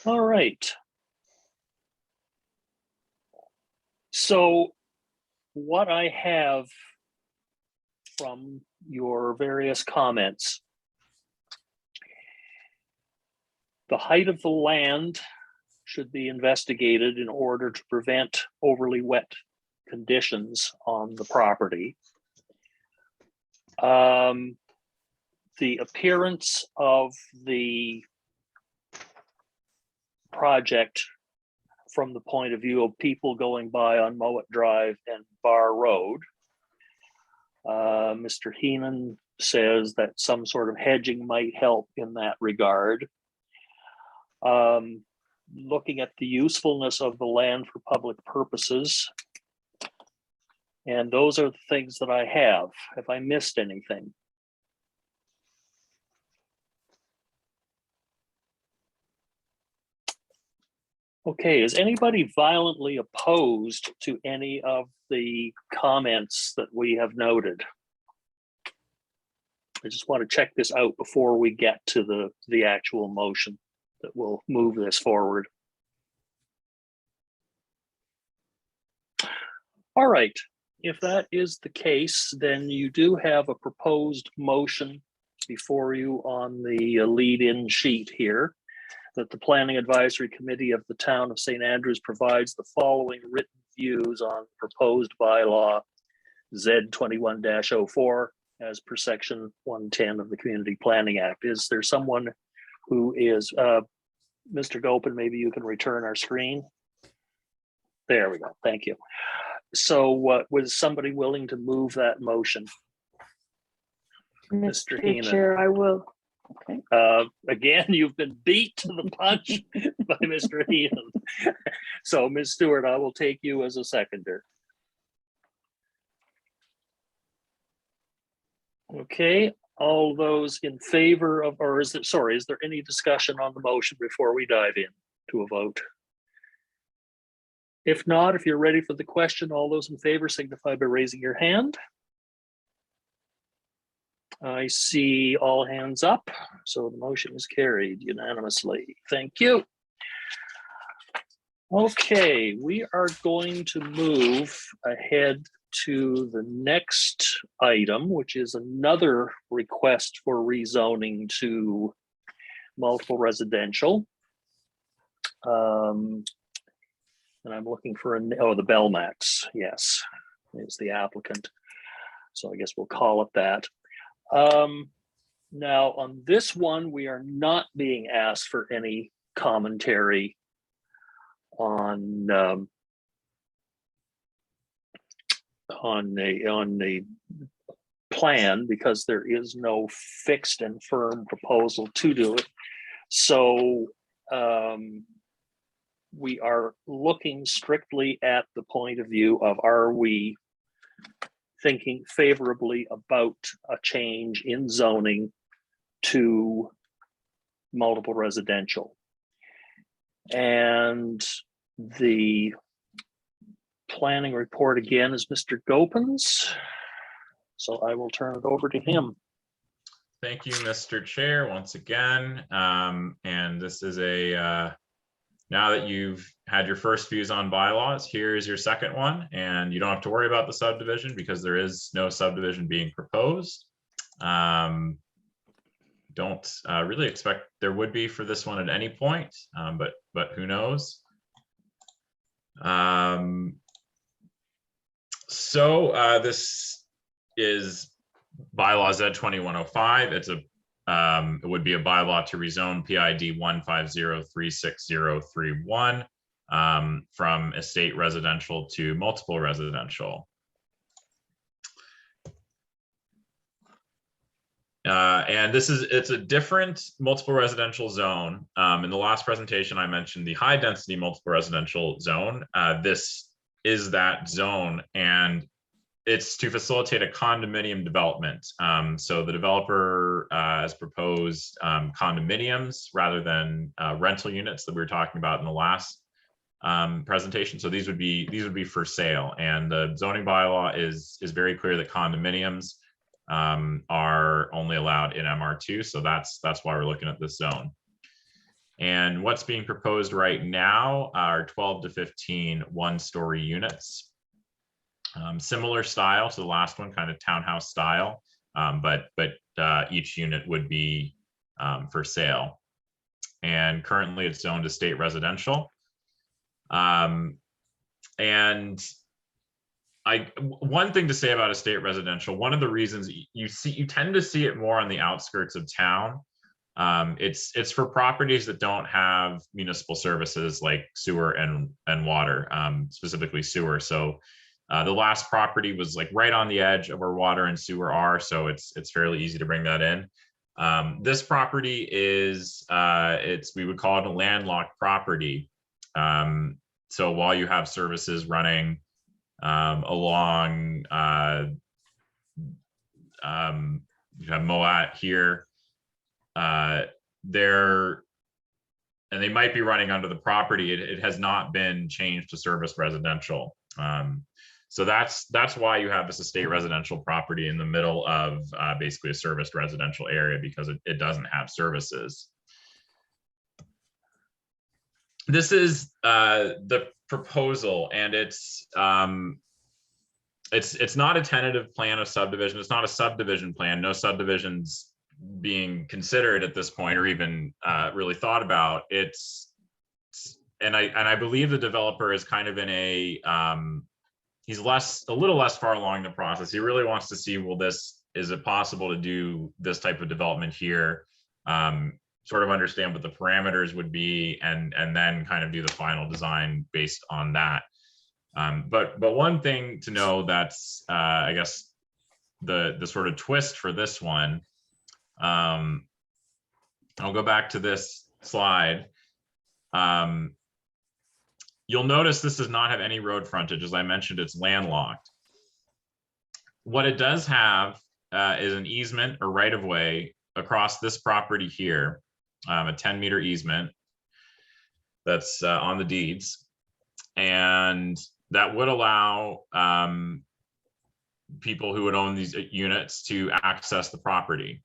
Speaker 2: All right. So what I have from your various comments, the height of the land should be investigated in order to prevent overly wet conditions on the property. The appearance of the project from the point of view of people going by on Mowat Drive and Bar Road. Mr. Heenan says that some sort of hedging might help in that regard. Looking at the usefulness of the land for public purposes. And those are the things that I have. Have I missed anything? Okay, is anybody violently opposed to any of the comments that we have noted? I just want to check this out before we get to the actual motion that will move this forward. All right, if that is the case, then you do have a proposed motion before you on the lead-in sheet here, that the Planning Advisory Committee of the Town of St. Andrews provides the following written views on proposed bylaw Z21-04 as per section 110 of the Community Planning Act. Is there someone who is, Mr. Gopin, maybe you can return our screen? There we go, thank you. So was somebody willing to move that motion? Mr. Heenan.
Speaker 3: Chair, I will. Okay.
Speaker 2: Again, you've been beat to the punch by Mr. Heenan. So Ms. Stewart, I will take you as a seconder. Okay, all those in favor of, or is there any discussion on the motion before we dive in to a vote? If not, if you're ready for the question, all those in favor signify by raising your hand. I see all hands up, so the motion is carried unanimously. Thank you. Okay, we are going to move ahead to the next item, which is another request for rezoning to multiple residential. And I'm looking for the Belmax, yes, is the applicant. So I guess we'll call it that. Now on this one, we are not being asked for any commentary on the plan, because there is no fixed and firm proposal to do it. So we are looking strictly at the point of view of, are we thinking favorably about a change in zoning to multiple residential? And the planning report again is Mr. Gopin's. So I will turn it over to him.
Speaker 9: Thank you, Mr. Chair, once again. And this is now that you've had your first views on bylaws, here's your second one, and you don't have to worry about the subdivision because there is no subdivision being proposed. Don't really expect there would be for this one at any point, but who knows? This is Bylaws Ed 2105. It's it would be a bylaw to rezone PID 150-36031 from estate residential to multiple residential. And it's a different multiple residential zone. In the last presentation, I mentioned the high density multiple residential zone. This is that zone, and it's to facilitate a condominium development. So the developer has proposed condominiums rather than rental units that we were talking about in the last presentation. So these would be for sale, and the zoning bylaw is very clear that condominiums are only allowed in MR2. So that's why we're looking at this zone. And what's being proposed right now are 12 to 15 one-story units. Similar style to the last one, kind of townhouse style, but each unit would be for sale. And currently it's zoned to state residential. And one thing to say about estate residential, one of the reasons you tend to see it more on the outskirts of town. It's for properties that don't have municipal services like sewer and water, specifically sewer. So the last property was like right on the edge of where water and sewer are, so it's fairly easy to bring that in. This property is we would call it a landlocked property. So while you have services running along, you have Moat here, and they might be running under the property. It has not been changed to service residential. So that's why you have this estate residential property in the middle of basically a serviced residential area, because it doesn't have services. This is the proposal, and it's not a tentative plan of subdivision. It's not a subdivision plan. No subdivisions being considered at this point, or even really thought about. And I believe the developer is kind of in he's a little less far along the process. He really wants to see, is it possible to do this type of development here? Sort of understand what the parameters would be, and then kind of do the final design based on that. But one thing to know that's I guess the sort of twist for this one. I'll go back to this slide. You'll notice this does not have any road frontage. As I mentioned, it's landlocked. What it does have is an easement or right of way across this property here, a 10-meter easement that's on the deeds. And that would allow people who would own these units to access the property.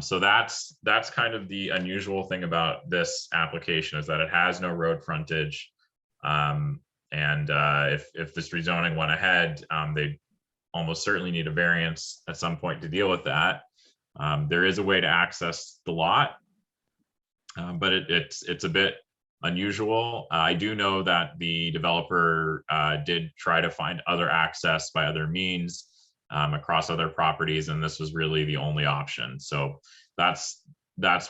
Speaker 9: So that's kind of the unusual thing about this application, is that it has no road frontage. If this rezoning went ahead, they almost certainly need a variance at some point to deal with that. There is a way to access the lot, but it's a bit unusual. I do know that the developer did try to find other access by other means across other properties, and this was really the only option. So that's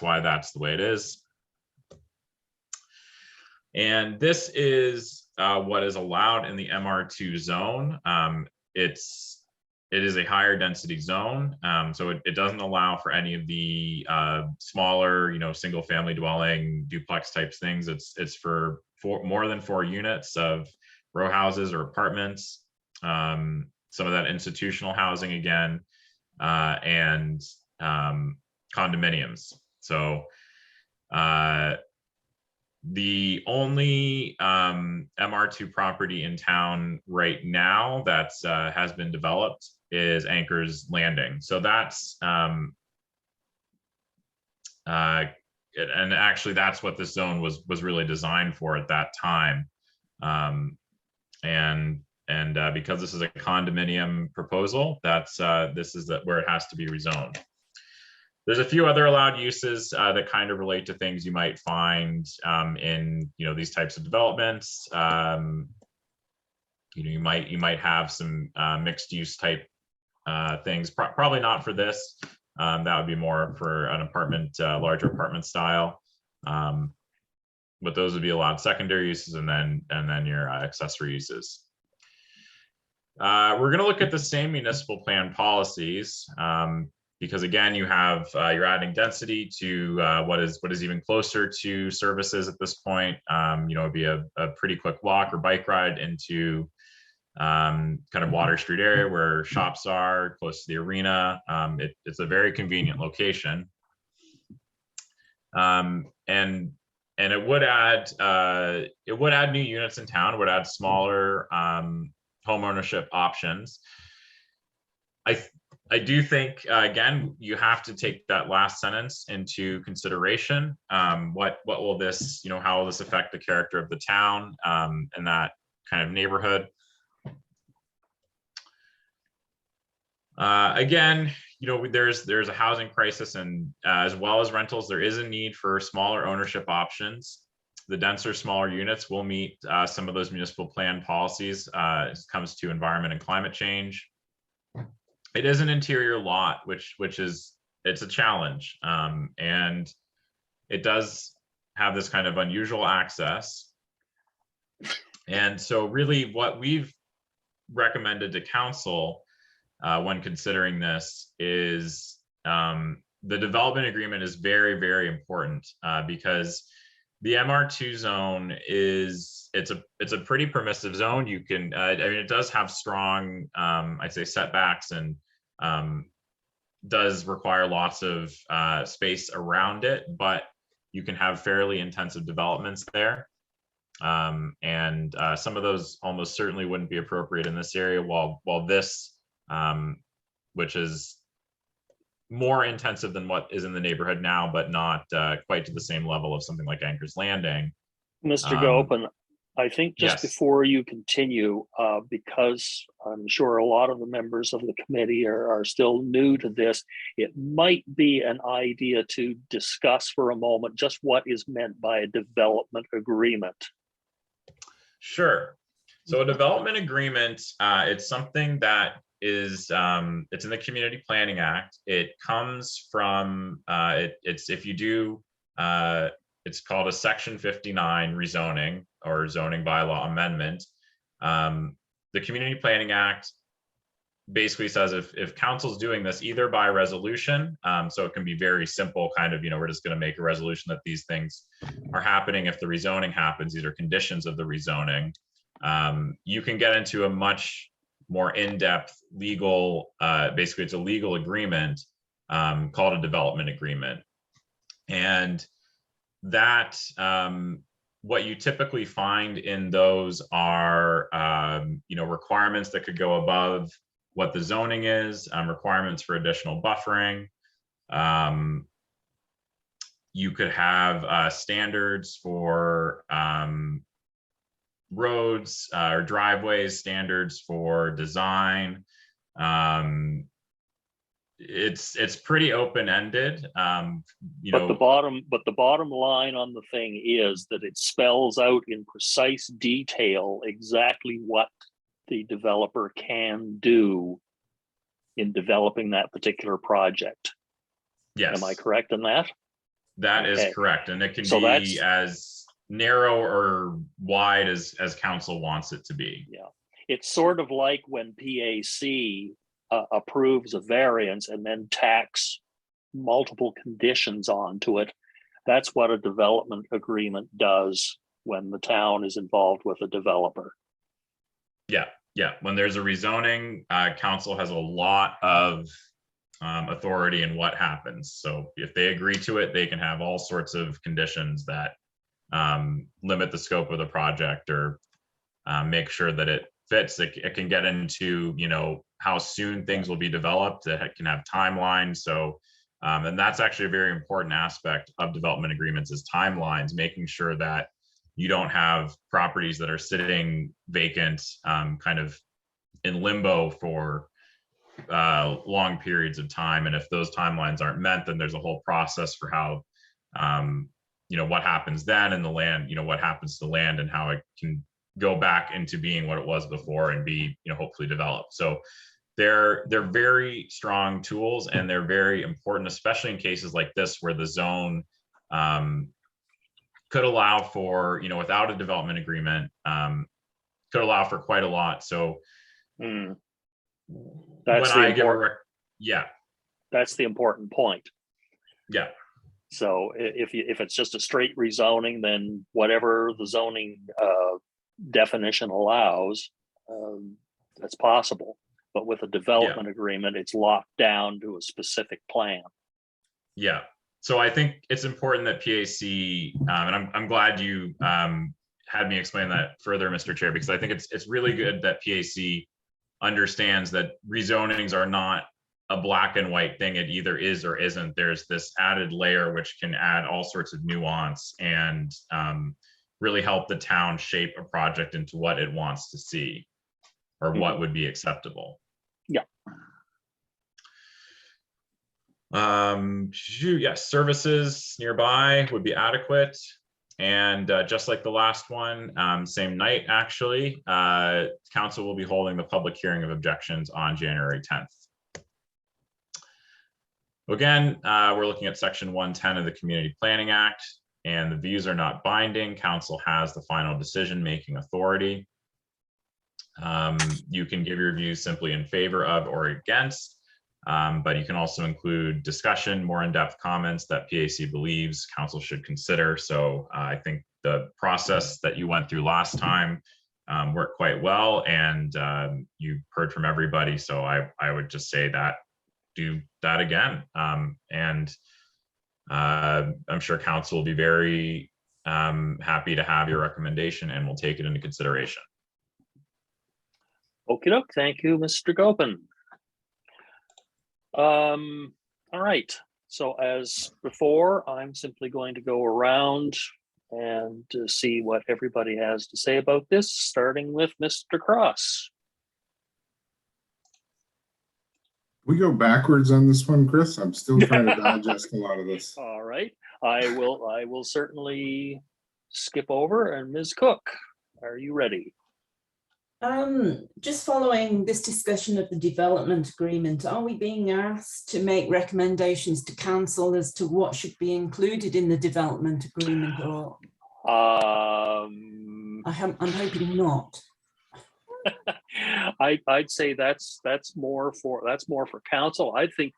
Speaker 9: why that's the way it is. And this is what is allowed in the MR2 zone. It is a higher density zone, so it doesn't allow for any of the smaller, single family dwelling duplex types things. It's for more than 4 units of row houses or apartments, some of that institutional housing again, and condominiums. So the only MR2 property in town right now that's has been developed is Anchor's Landing. So that's and actually that's what this zone was really designed for at that time. And because this is a condominium proposal, that's this is where it has to be rezoned. There's a few other allowed uses that kind of relate to things you might find in these types of developments. You might have some mixed use type things. Probably not for this. That would be more for an apartment, larger apartment style. But those would be allowed secondary uses, and then your accessory uses. We're going to look at the same municipal plan policies. Because again, you have you're adding density to what is even closer to services at this point. It'd be a pretty quick walk or bike ride into kind of Water Street area where shops are, close to the arena. It's a very convenient location, and it would add new units in town. It would add smaller home ownership options. I do think, again, you have to take that last sentence into consideration. What will this, how will this affect the character of the town and that kind of neighborhood? Again, there's a housing crisis, and as well as rentals, there is a need for smaller ownership options. The denser, smaller units will meet some of those municipal plan policies as it comes to environment and climate change. It is an interior lot, which is, it's a challenge. And it does have this kind of unusual access. And so really what we've recommended to council when considering this is the development agreement is very, very important because the MR2 zone it's a pretty permissive zone. You can, it does have strong, I'd say, setbacks, and does require lots of space around it, but you can have fairly intensive developments there. And some of those almost certainly wouldn't be appropriate in this area, while this, which is more intensive than what is in the neighborhood now, but not quite to the same level of something like Anchor's Landing.
Speaker 2: Mr. Gopin, I think just
Speaker 9: yes.
Speaker 2: before you continue, because I'm sure a lot of the members of the committee are still new to this, it might be an idea to discuss for a moment just what is meant by a development agreement.
Speaker 9: Sure. So a development agreement, it's something that is, it's in the Community Planning Act. It comes from, it's if you do, it's called a Section 59 rezoning or zoning bylaw amendment. The Community Planning Act basically says if council's doing this either by resolution, so it can be very simple, kind of, we're just going to make a resolution that these things are happening if the rezoning happens. These are conditions of the rezoning. You can get into a much more in-depth legal, basically it's a legal agreement called a development agreement. And that, what you typically find in those are, requirements that could go above what the zoning is, requirements for additional buffering. You could have standards for roads or driveways, standards for design. it's pretty open-ended. You
Speaker 2: But
Speaker 9: know,
Speaker 2: the bottom line on the thing is that it spells out in precise detail exactly what the developer can do in developing that particular project.
Speaker 9: yes,
Speaker 2: Am I correct in that?
Speaker 9: that is
Speaker 2: Okay.
Speaker 9: correct. And it can
Speaker 2: So
Speaker 9: be
Speaker 2: that's-
Speaker 9: as narrow or wide as council wants it to be.
Speaker 2: Yeah. It's sort of like when PAC approves a variance and then tacks multiple conditions onto it. That's what a development agreement does when the town is involved with a developer.
Speaker 9: Yeah, when there's a rezoning, council has a lot of authority in what happens. So if they agree to it, they can have all sorts of conditions that limit the scope of the project or make sure that it fits. It can get into, you know, how soon things will be developed. It can have timelines. So, and that's actually a very important aspect of development agreements is timelines, making sure that you don't have properties that are sitting vacant, kind of in limbo for long periods of time. And if those timelines aren't met, then there's a whole process for how, you know, what happens then in the land, you know, what happens to the land and how it can go back into being what it was before and be, you know, hopefully developed. So they're very strong tools and they're very important, especially in cases like this where the zone could allow for, you know, without a development agreement, could allow for quite a lot. So
Speaker 2: That's
Speaker 9: when I give a yeah,
Speaker 2: that's the important point.
Speaker 9: yeah,
Speaker 2: So if it's just a straight rezoning, then whatever the zoning definition allows, that's possible. But with a development agreement, it's locked down to a specific plan.
Speaker 9: yeah. So I think it's important that PAC, and I'm glad you had me explain that further, Mr. Chair, because I think it's really good that PAC understands that rezonings are not a black and white thing. It either is or isn't. There's this added layer which can add all sorts of nuance and really help the town shape a project into what it wants to see or what would be acceptable.
Speaker 2: Yeah.
Speaker 9: Yes, services nearby would be adequate. And just like the last one, same night, actually, council will be holding the public hearing of objections on January 10th. Again, we're looking at section 110 of the Community Planning Act, and the views are not binding. Council has the final decision-making authority. You can give your views simply in favor of or against, but you can also include discussion, more in-depth comments that PAC believes council should consider. So I think the process that you went through last time worked quite well, and you heard from everybody. So I would just say that do that again. And I'm sure council will be very happy to have your recommendation and we'll take it into consideration.
Speaker 2: Okie doke. Thank you, Mr. Gopin. All right. So as before, I'm simply going to go around and see what everybody has to say about this, starting with Mr. Cross.
Speaker 10: We go backwards on this one, Chris. I'm still trying to digest a lot of this.
Speaker 2: All right. I will certainly skip over. And Ms. Cook, are you ready?
Speaker 5: Just following this discussion of the development agreement, are we being asked to make recommendations to council as to what should be included in the development agreement, or? I'm hoping not.
Speaker 2: I'd say that's more for council. I think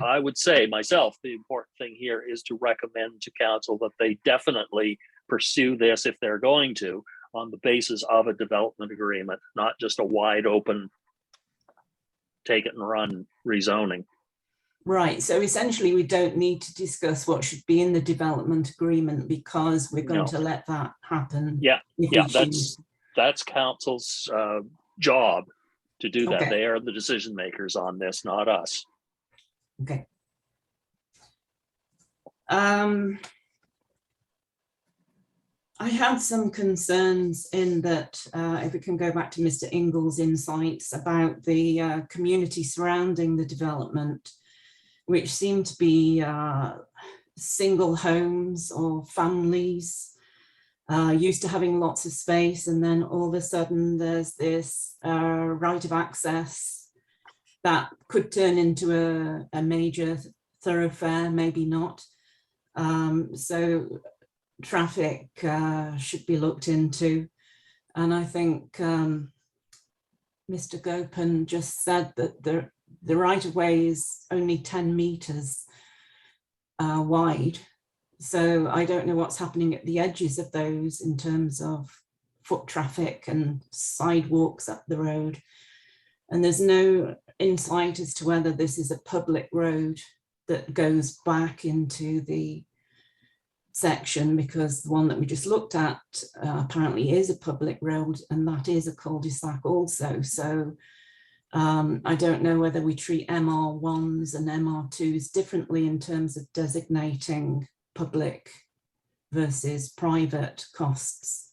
Speaker 2: I would say myself, the important thing here is to recommend to council that they definitely pursue this if they're going to, on the basis of a development agreement, not just a wide open take it and run rezoning.
Speaker 5: Right, so essentially we don't need to discuss what should be in the development agreement because we're going to let that happen.
Speaker 2: Yeah, that's council's job to do that.
Speaker 5: Okay.
Speaker 2: They are the decision makers on this, not us.
Speaker 5: Okay. I had some concerns in that, if we can go back to Mr. Ingles' insights about the community surrounding the development. which seem to be single homes or families used to having lots of space, and then all of a sudden there's this right of access that could turn into a major thoroughfare, maybe not. So traffic should be looked into. And I think Mr. Gopin just said that the right of way is only 10 meters wide. So I don't know what's happening at the edges of those in terms of foot traffic and sidewalks up the road. And there's no insight as to whether this is a public road that goes back into the section, because the one that we just looked at apparently is a public road, and that is a cul-de-sac also. So I don't know whether we treat MR1s and MR2s differently in terms of designating public versus private costs.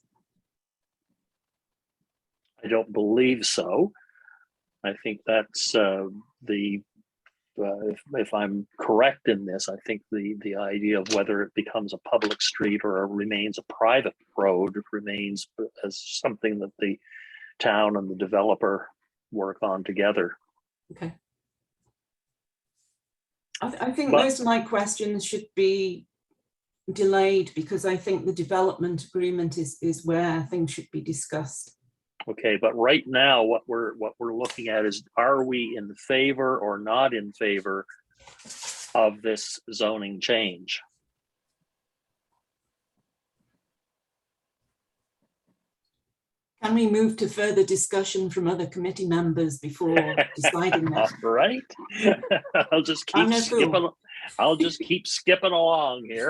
Speaker 2: I don't believe so. I think that's if I'm correct in this, I think the idea of whether it becomes a public street or remains a private road remains as something that the town and the developer work on together.
Speaker 5: Okay. I think most of my questions should be delayed, because I think the development agreement is where things should be discussed.
Speaker 2: Okay, but right now what we're looking at is, are we in favor or not in favor of this zoning change?
Speaker 5: Can we move to further discussion from other committee members before deciding that?
Speaker 2: Right. I'll just keep skipping. I'll just keep skipping along here.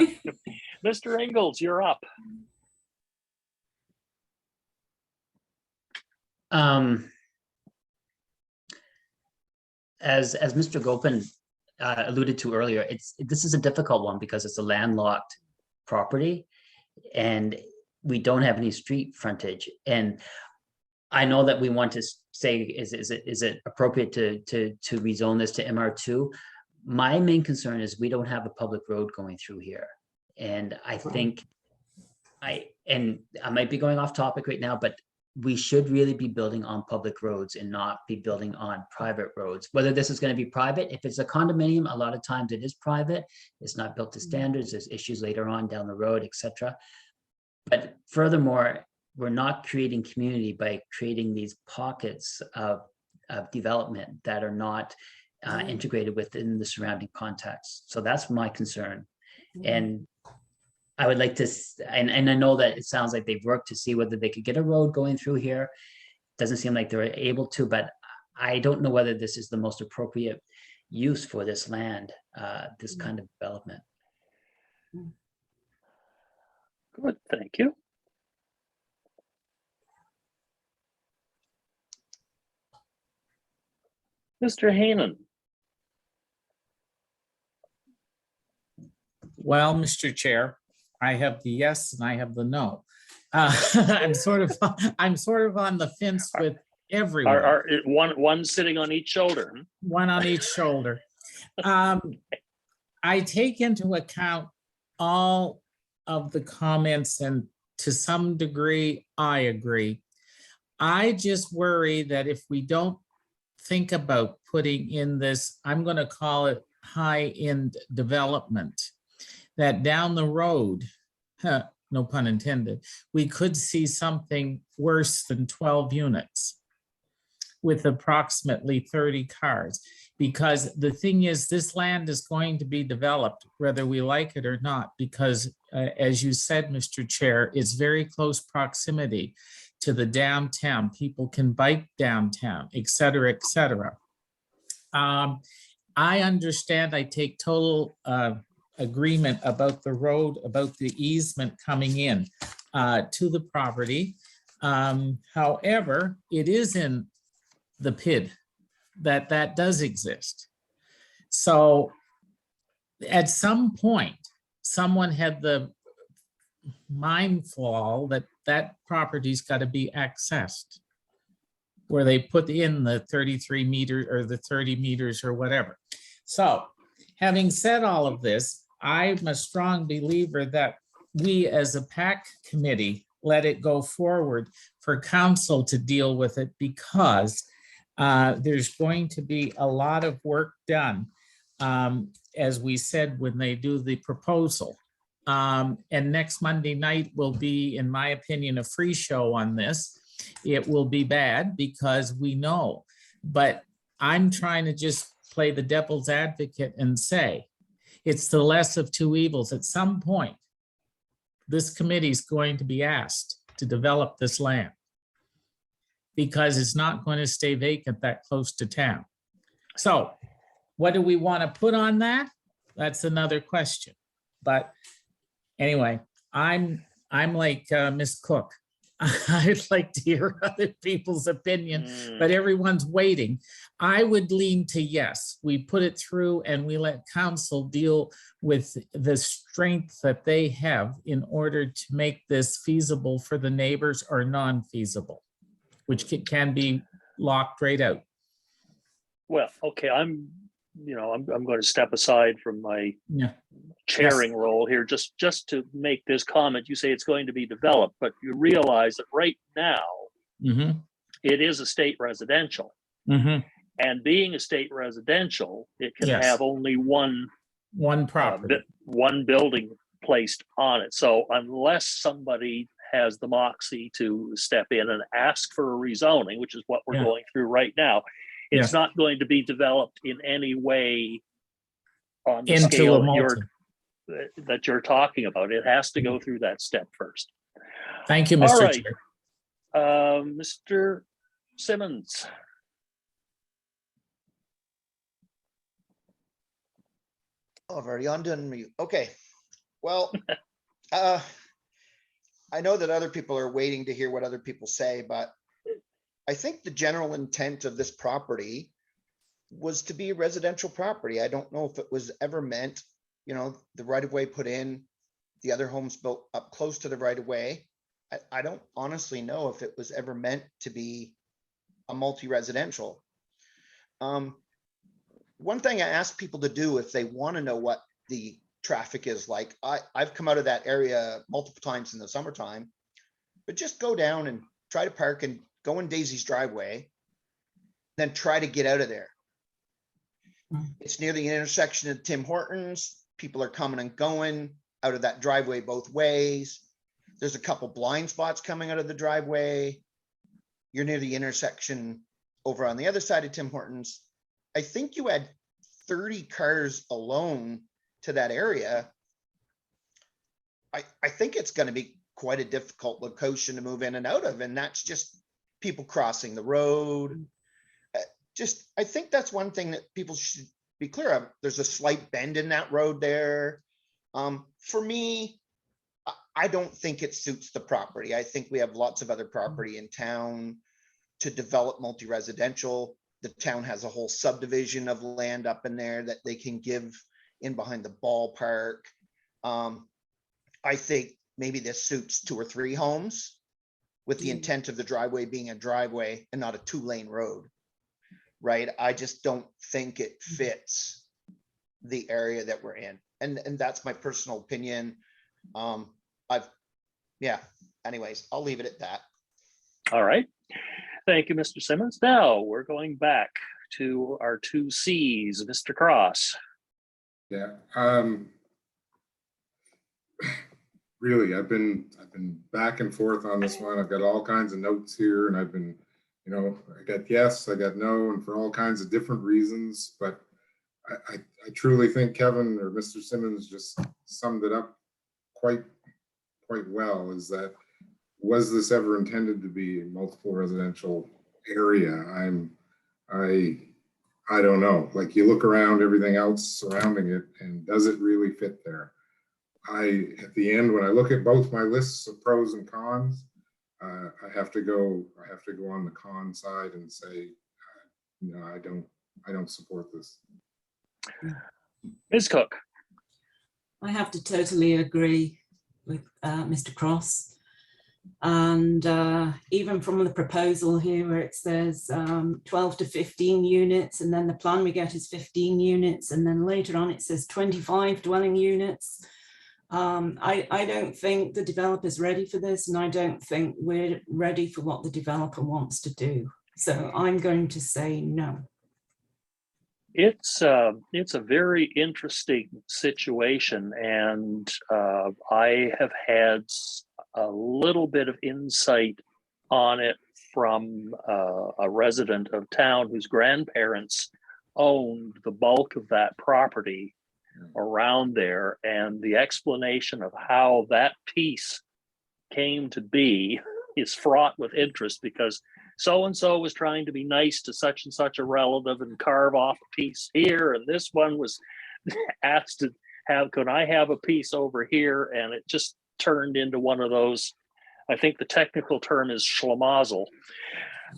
Speaker 2: Mr. Ingalls, you're up.
Speaker 6: As Mr. Gopin alluded to earlier, this is a difficult one because it's a landlocked property and we don't have any street frontage. And I know that we want to say, is it appropriate to rezone this to MR2? My main concern is we don't have a public road going through here. And I think I might be going off topic right now, but we should really be building on public roads and not be building on private roads. Whether this is going to be private, if it's a condominium, a lot of times it is private. It's not built to standards. There's issues later on down the road, etc. But furthermore, we're not creating community by creating these pockets of development that are not integrated within the surrounding context. So that's my concern. And I would like to, and I know that it sounds like they've worked to see whether they could get a road going through here. Doesn't seem like they're able to, but I don't know whether this is the most appropriate use for this land, this kind of development.
Speaker 2: Good, thank you. Mr. Haanen.
Speaker 8: Well, Mr. Chair, I have the yes and I have the no. I'm sort of on the fence with everyone.
Speaker 2: One sitting on each shoulder.
Speaker 8: One on each shoulder. I take into account all of the comments, and to some degree, I agree. I just worry that if we don't think about putting in this, I'm going to call it high-end development, that down the road, no pun intended, we could see something worse than 12 units with approximately 30 cars. Because the thing is, this land is going to be developed whether we like it or not, because as you said, Mr. Chair, it's very close proximity to the downtown. People can bike downtown, et cetera, et cetera. I understand, I take total agreement about the road, about the easement coming in to the property. However, it is in the PID that does exist. So at some point, someone had the mindful that that property's got to be accessed, where they put in the 33 meters or the 30 meters or whatever. So having said all of this, I'm a strong believer that we as a PAC committee let it go forward for council to deal with it, because there's going to be a lot of work done, as we said, when they do the proposal. And next Monday night will be, in my opinion, a free show on this. It will be bad because we know, but I'm trying to just play the devil's advocate and say, it's the less of two evils. At some point, this committee is going to be asked to develop this land, because it's not going to stay vacant that close to town. So what do we want to put on that? That's another question. But anyway, I'm like Miss Cook. I'd like to hear other people's opinion, but everyone's waiting. I would lean to yes, we put it through and we let council deal with the strength that they have in order to make this feasible for the neighbors or non-feasible, which can be locked right out.
Speaker 2: Well, okay, I'm going to step aside from my chairing role here, just to make this comment. You say it's going to be developed, but you realize that right now it is a state residential. And being a state residential, it can have only one property, one building placed on it. So unless somebody has the moxie to step in and ask for a rezoning, which is what we're going through right now, it's not going to be developed in any way on the scale that you're talking about. It has to go through that step first.
Speaker 8: Thank you, Mr.
Speaker 2: All right.
Speaker 8: Chair.
Speaker 2: Mr. Simmons.
Speaker 4: Oh, I've already undone mute. Okay, well, I know that other people are waiting to hear what other people say, but I think the general intent of this property was to be a residential property. I don't know if it was ever meant, the right of way put in, the other homes built up close to the right of way. I don't honestly know if it was ever meant to be a multi-residential. One thing I ask people to do if they want to know what the traffic is like, I've come out of that area multiple times in the summertime, but just go down and try to park and go in Daisy's driveway, then try to get out of there. It's near the intersection of Tim Hortons. People are coming and going out of that driveway both ways. There's a couple blind spots coming out of the driveway. You're near the intersection over on the other side of Tim Hortons. I think you had 30 cars alone to that area. I think it's going to be quite a difficult location to move in and out of, and that's just people crossing the road. I think that's one thing that people should be clear of. There's a slight bend in that road there. For me, I don't think it suits the property. I think we have lots of other property in town to develop multi-residential. The town has a whole subdivision of land up in there that they can give in behind the ballpark. I think maybe this suits 2 or 3 homes with the intent of the driveway being a driveway and not a 2-lane road, right? I just don't think it fits the area that we're in. And that's my personal opinion. Anyways, I'll leave it at that.
Speaker 2: All right. Thank you, Mr. Simmons. Now we're going back to our 2 C's, Mr. Cross.
Speaker 10: Yeah. Really, I've been back and forth on this one. I've got all kinds of notes here, and I've been, I got yes, I got no, and for all kinds of different reasons. But I truly think Kevin or Mr. Simmons just summed it up quite well. Is that, was this ever intended to be a multiple residential area? I don't know. Like, you look around everything else surrounding it, and does it really fit there? At the end, when I look at both my lists of pros and cons, I have to go on the con side and say, no, I don't support this.
Speaker 2: Ms. Cook.
Speaker 5: I have to totally agree with Mr. Cross. And even from the proposal here where it says 12 to 15 units, and then the plan we get is 15 units, and then later on it says 25 dwelling units. I don't think the developer's ready for this, and I don't think we're ready for what the developer wants to do. So I'm going to say no.
Speaker 2: It's a very interesting situation, and I have had a little bit of insight on it from a resident of town whose grandparents owned the bulk of that property around there, and the explanation of how that piece came to be is fraught with interest, because so-and-so was trying to be nice to such and such a relative and carve off a piece here, and this one was asked to have, could I have a piece over here? And it just turned into one of those, I think the technical term is schlemazel,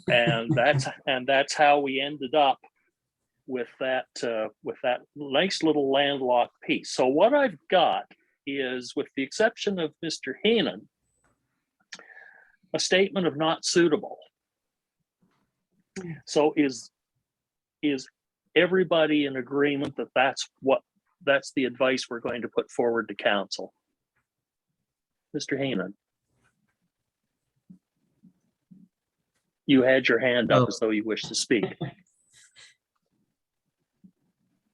Speaker 2: and that's how we ended up with that nice little landlocked piece. So what I've got is, with the exception of Mr. Heenan, a statement of not suitable. So is everybody in agreement that that's the advice we're going to put forward to council? Mr. Heenan, you had your hand up as though you wish to speak.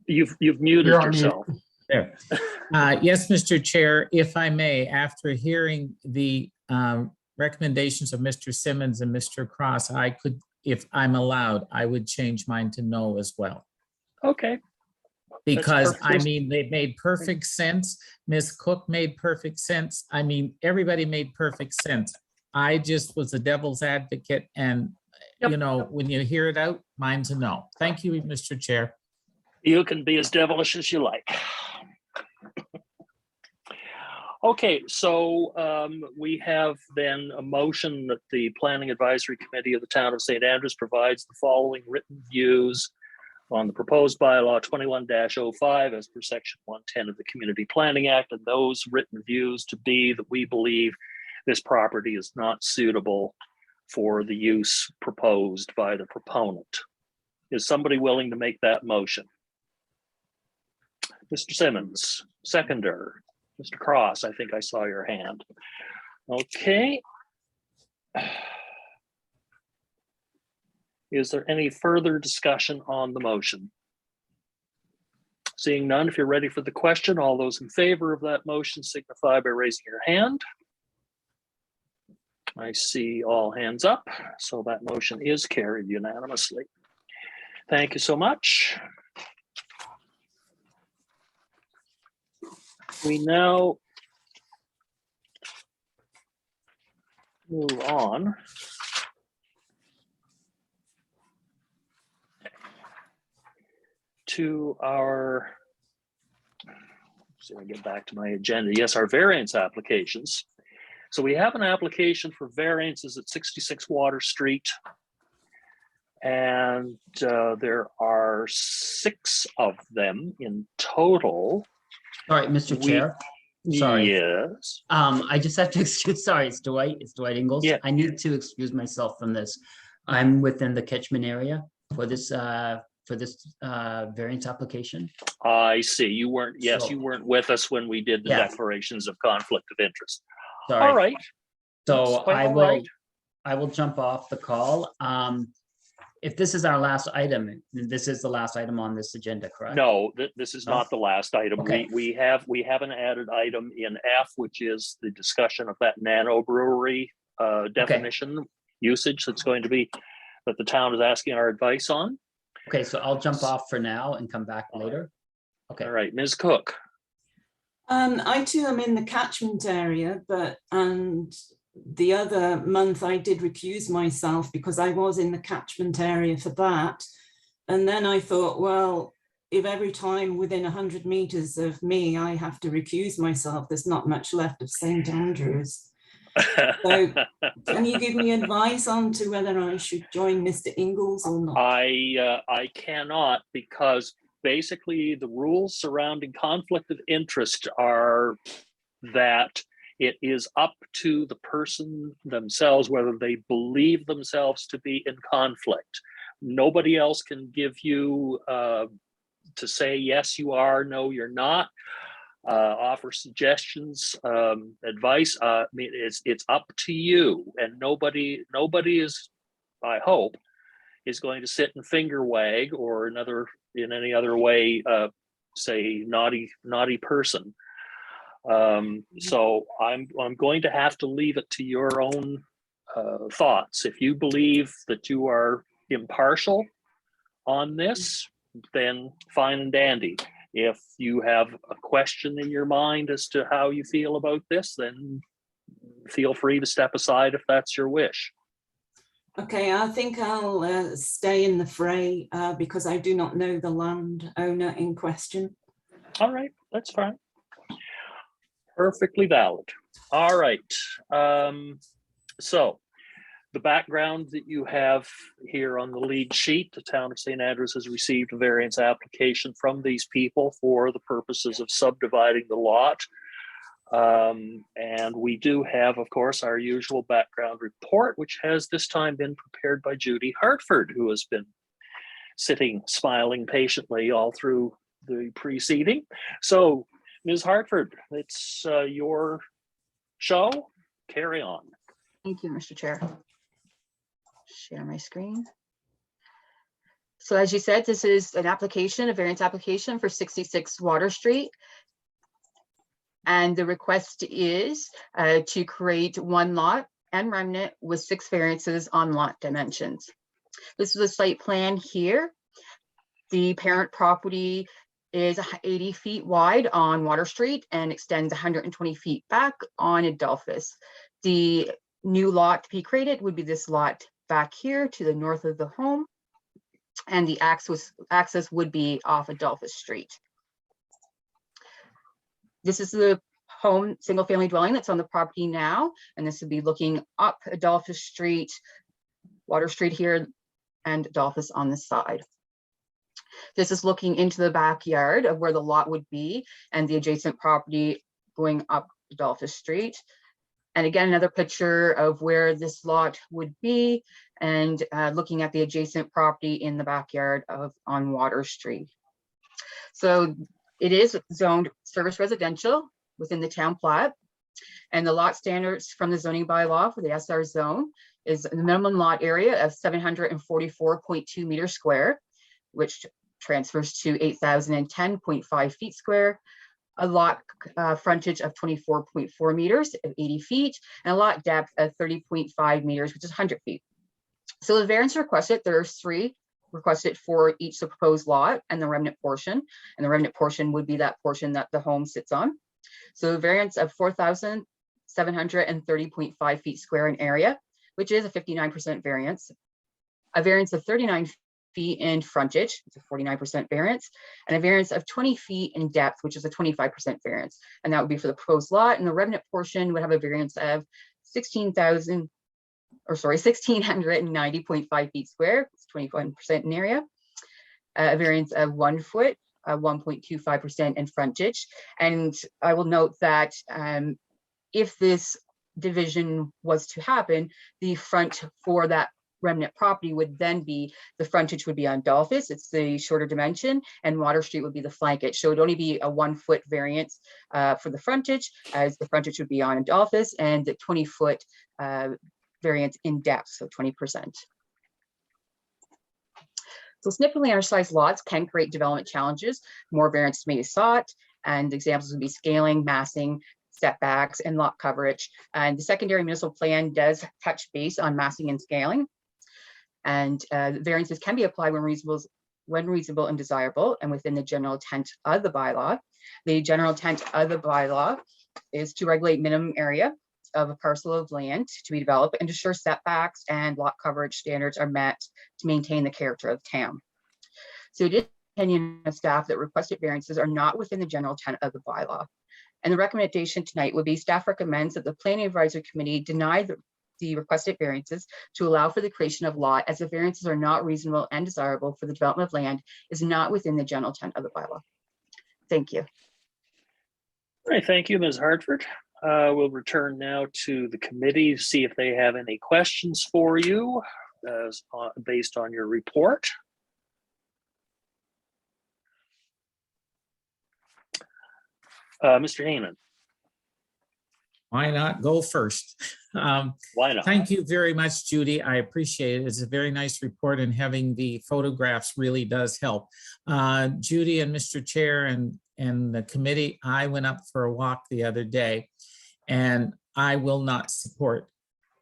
Speaker 2: You've muted
Speaker 7: You're on
Speaker 2: yourself.
Speaker 8: There. Yes, Mr. Chair, if I may, after hearing the recommendations of Mr. Simmons and Mr. Cross, I could, if I'm allowed, I would change mine to no as well.
Speaker 2: Okay.
Speaker 8: Because I
Speaker 2: perfect.
Speaker 8: mean, they made perfect sense. Ms. Cook made perfect sense. I mean, everybody made perfect sense. I just was a devil's advocate, and
Speaker 2: Yep.
Speaker 8: you know, when you hear it out, mine's a no. Thank you, Mr. Chair.
Speaker 2: You can be as devilish as you like. Okay, so we have then a motion that the Planning Advisory Committee of the Town of St. Andrews provides the following written views on the proposed bylaw 21-05 as per section 110 of the Community Planning Act, and those written views to be that we believe this property is not suitable for the use proposed by the proponent. Is somebody willing to make that motion? Mr. Simmons, seconder. Mr. Cross, I think I saw your hand. Okay. Is there any further discussion on the motion? Seeing none, if you're ready for the question, all those in favor of that motion signify by raising your hand. I see all hands up, so that motion is carried unanimously. Thank you so much. We now move on to our, so I get back to my agenda. Yes, our variance applications. So we have an application for variances at 66 Water Street. And there are 6 of them in total.
Speaker 6: Sorry, Mr. Chair. Sorry.
Speaker 2: Yes.
Speaker 6: I just have to excuse, sorry, it's Dwight Ingalls.
Speaker 2: Yeah.
Speaker 6: I need to excuse myself from this. I'm within the catchment area for this variance application.
Speaker 2: I see. You weren't, yes,
Speaker 6: So-
Speaker 2: you weren't with us when we did the
Speaker 6: Yeah.
Speaker 2: declarations of conflict of interest.
Speaker 6: Sorry.
Speaker 2: All right.
Speaker 6: So
Speaker 2: That's quite
Speaker 6: I
Speaker 2: all
Speaker 6: will,
Speaker 2: right.
Speaker 6: I will jump off the call. If this is our last item, this is the last item on this agenda, correct?
Speaker 2: No, this is
Speaker 6: No?
Speaker 2: not the last item.
Speaker 6: Okay.
Speaker 2: We have an added item in F, which is the discussion of that nanobrewery definition usage that's going to be, that the town is asking our advice on.
Speaker 6: Okay, so I'll jump off for now and come back later. Okay.
Speaker 2: All right, Ms. Cook.
Speaker 5: I too am in the catchment area, and the other month I did recuse myself because I was in the catchment area for that. And then I thought, well, if every time within 100 meters of me, I have to recuse myself, there's not much left of St. Andrews. So can you give me advice on to whether I should join Mr. Ingalls or not?
Speaker 2: I cannot, because basically the rules surrounding conflict of interest are that It is up to the person themselves whether they believe themselves to be in conflict. Nobody else can give you to say, yes, you are, no, you're not. Offer suggestions, advice. I mean, it's up to you, and nobody is, I hope, is going to sit and finger wag or in any other way say naughty person. So I'm going to have to leave it to your own thoughts. If you believe that you are impartial on this, then fine and dandy. If you have a question in your mind as to how you feel about this, then feel free to step aside if that's your wish.
Speaker 5: Okay, I think I'll stay in the fray because I do not know the landowner in question.
Speaker 2: All right, that's fine. Perfectly valid. All right. So the background that you have here on the lead sheet, the town of St. Andrews has received a variance application from these people for the purposes of subdividing the lot. And we do have, of course, our usual background report, which has this time been prepared by Judy Hartford, who has been sitting smiling patiently all through the preceding. So, Ms. Hartford, it's your show. Carry on.
Speaker 1: Thank you, Mr. Chair. Share my screen. So as you said, this is an application, a variance application for 66 Water Street. And the request is to create one lot and remnant with 6 variances on lot dimensions. This is a site plan here. The parent property is 80 feet wide on Water Street and extends 120 feet back on Adolphus. The new lot to be created would be this lot back here to the north of the home, and the access would be off Adolphus Street. This is the home single family dwelling that's on the property now, and this would be looking up Adolphus Street, Water Street here, and Adolphus on the side. This is looking into the backyard of where the lot would be and the adjacent property going up Adolphus Street. And again, another picture of where this lot would be and looking at the adjacent property in the backyard on Water Street. So it is zoned service residential within the town plat, and the lot standards from the zoning bylaw for the SR zone is the minimum lot area of 744.2 meters square, which transfers to 8,010.5 feet square, a lot frontage of 24.4 meters of 80 feet, and a lot depth of 30.5 meters, which is 100 feet. So the variance requested, there are 3 requested for each the proposed lot and the remnant portion. And the remnant portion would be that portion that the home sits on. So a variance of 4,730.5 feet square in area, which is a 59% variance. A variance of 39 feet in frontage, it's a 49% variance, and a variance of 20 feet in depth, which is a 25% variance. And that would be for the proposed lot, and the remnant portion would have a variance of 1,690.5 feet square, it's 21% in area, a variance of 1 foot, 1.25% in frontage. And I will note that if this division was to happen, the front for that remnant property would then be, the frontage would be on Adolphus, it's the shorter dimension, and Water Street would be the flankage. So it would only be a 1 foot variance for the frontage, as the frontage would be on Adolphus, and the 20 foot variance in depth, so 20%. So significantly undersized lots can create development challenges. More variance may be sought, and examples would be scaling, massing, setbacks, and lot coverage. And the secondary municipal plan does touch base on massing and scaling. And variances can be applied when reasonable and desirable, and within the general intent of the bylaw. The general intent of the bylaw is to regulate minimum area of a parcel of land to be developed and ensure setbacks and lot coverage standards are met to maintain the character of the town. So it is the opinion of staff that requested variances are not within the general intent of the bylaw. And the recommendation tonight would be staff recommends that the Planning Advisory Committee deny the requested variances to allow for the creation of lot, as the variances are not reasonable and desirable for the development of land is not within the general intent of the bylaw. Thank you.
Speaker 2: All right, thank you, Ms. Hartford. We'll return now to the committee to see if they have any questions for you based on your report. Mr. Heyman.
Speaker 8: Why not go first?
Speaker 2: Why not?
Speaker 8: Thank you very much, Judy. I appreciate it. It's a very nice report, and having the photographs really does help. Judy and Mr. Chair and the committee, I went up for a walk the other day, and I will not support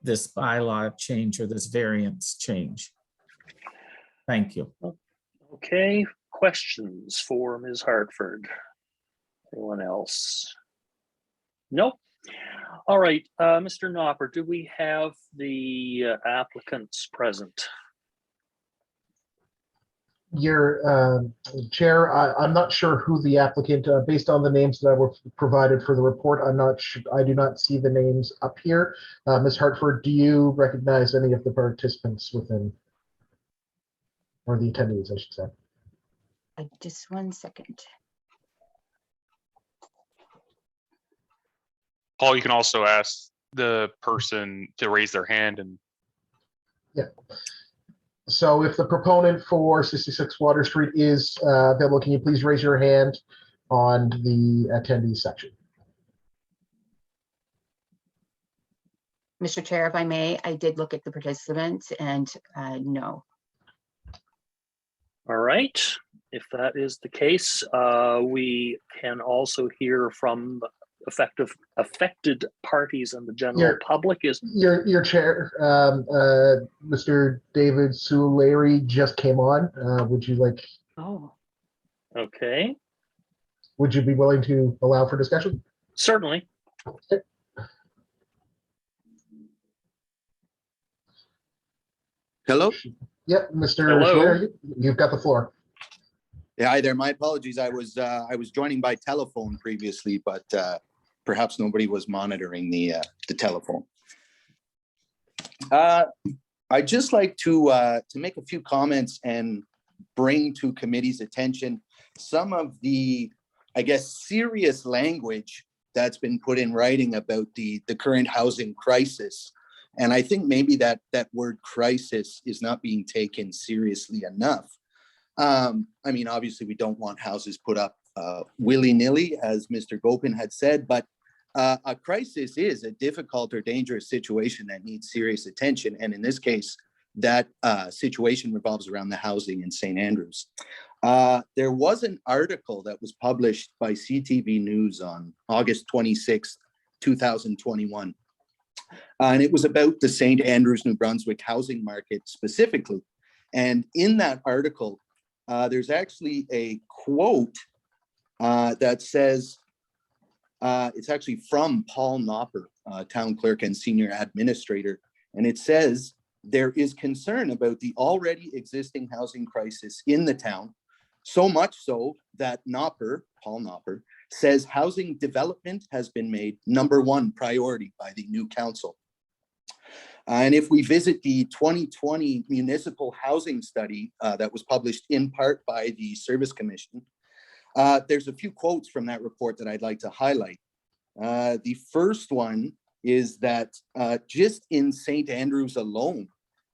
Speaker 8: this bylaw change or this variance change. Thank you.
Speaker 2: Okay, questions for Ms. Hartford? Anyone else? Nope. All right, Mr. Knopper, do we have the applicants present?
Speaker 7: Your chair, I'm not sure who the applicant, based on the names that were provided for the report, I'm not sure, I do not see the names up here. Ms. Hartford, do you recognize any of the participants within, or the attendees, I should say?
Speaker 1: Just 1 second.
Speaker 11: Paul, you can also ask the person to raise their hand and.
Speaker 7: Yeah. So if the proponent for 66 Water Street is available, can you please raise your hand on the attendee section?
Speaker 1: Mr. Chair, if I may, I did look at the participants and no.
Speaker 2: All right, if that is the case, we can also hear from affected parties and the general public. Is
Speaker 7: your chair, Mr. David Suleri just came on. Would you like?
Speaker 1: Oh,
Speaker 2: okay.
Speaker 7: Would you be willing to allow for discussion?
Speaker 2: Certainly.
Speaker 7: Okay.
Speaker 12: Hello?
Speaker 7: Yep, Mr.
Speaker 2: Hello.
Speaker 7: Suleri, you've got the floor.
Speaker 12: Yeah, hi there. My apologies. I was joining by telephone previously, but perhaps nobody was monitoring the telephone. I'd just like to make a few comments and bring to committee's attention some of the, I guess, serious language that's been put in writing about the current housing crisis. And I think maybe that word crisis is not being taken seriously enough. I mean, obviously, we don't want houses put up willy-nilly, as Mr. Gopin had said, but a crisis is a difficult or dangerous situation that needs serious attention. And in this case, that situation revolves around the housing in St. Andrews. There was an article that was published by CTV News on August 26, 2021. And it was about the St. Andrews, New Brunswick housing market specifically. And in that article, there's actually a quote that says, it's actually from Paul Knopper, town clerk and senior administrator. And it says, there is concern about the already existing housing crisis in the town, so much so that Paul Knopper, says housing development has been made #1 priority by the new council. And if we visit the 2020 municipal housing study that was published in part by the Service Commission, there's a few quotes from that report that I'd like to highlight. The first one is that just in St. Andrews alone,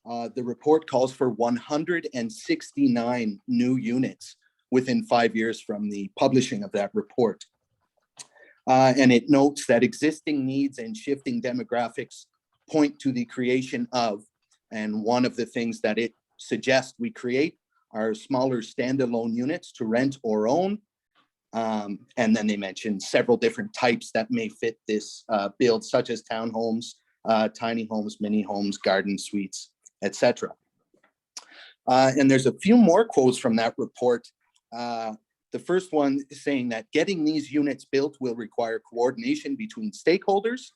Speaker 12: the report calls for 169 new units within 5 years from the publishing of that report. And it notes that existing needs and shifting demographics point to the creation of, and one of the things that it suggests we create are smaller standalone units to rent or own. And then they mention several different types that may fit this build, such as townhomes, tiny homes, mini homes, garden suites, etc. And there's a few more quotes from that report. The first one is saying that getting these units built will require coordination between stakeholders.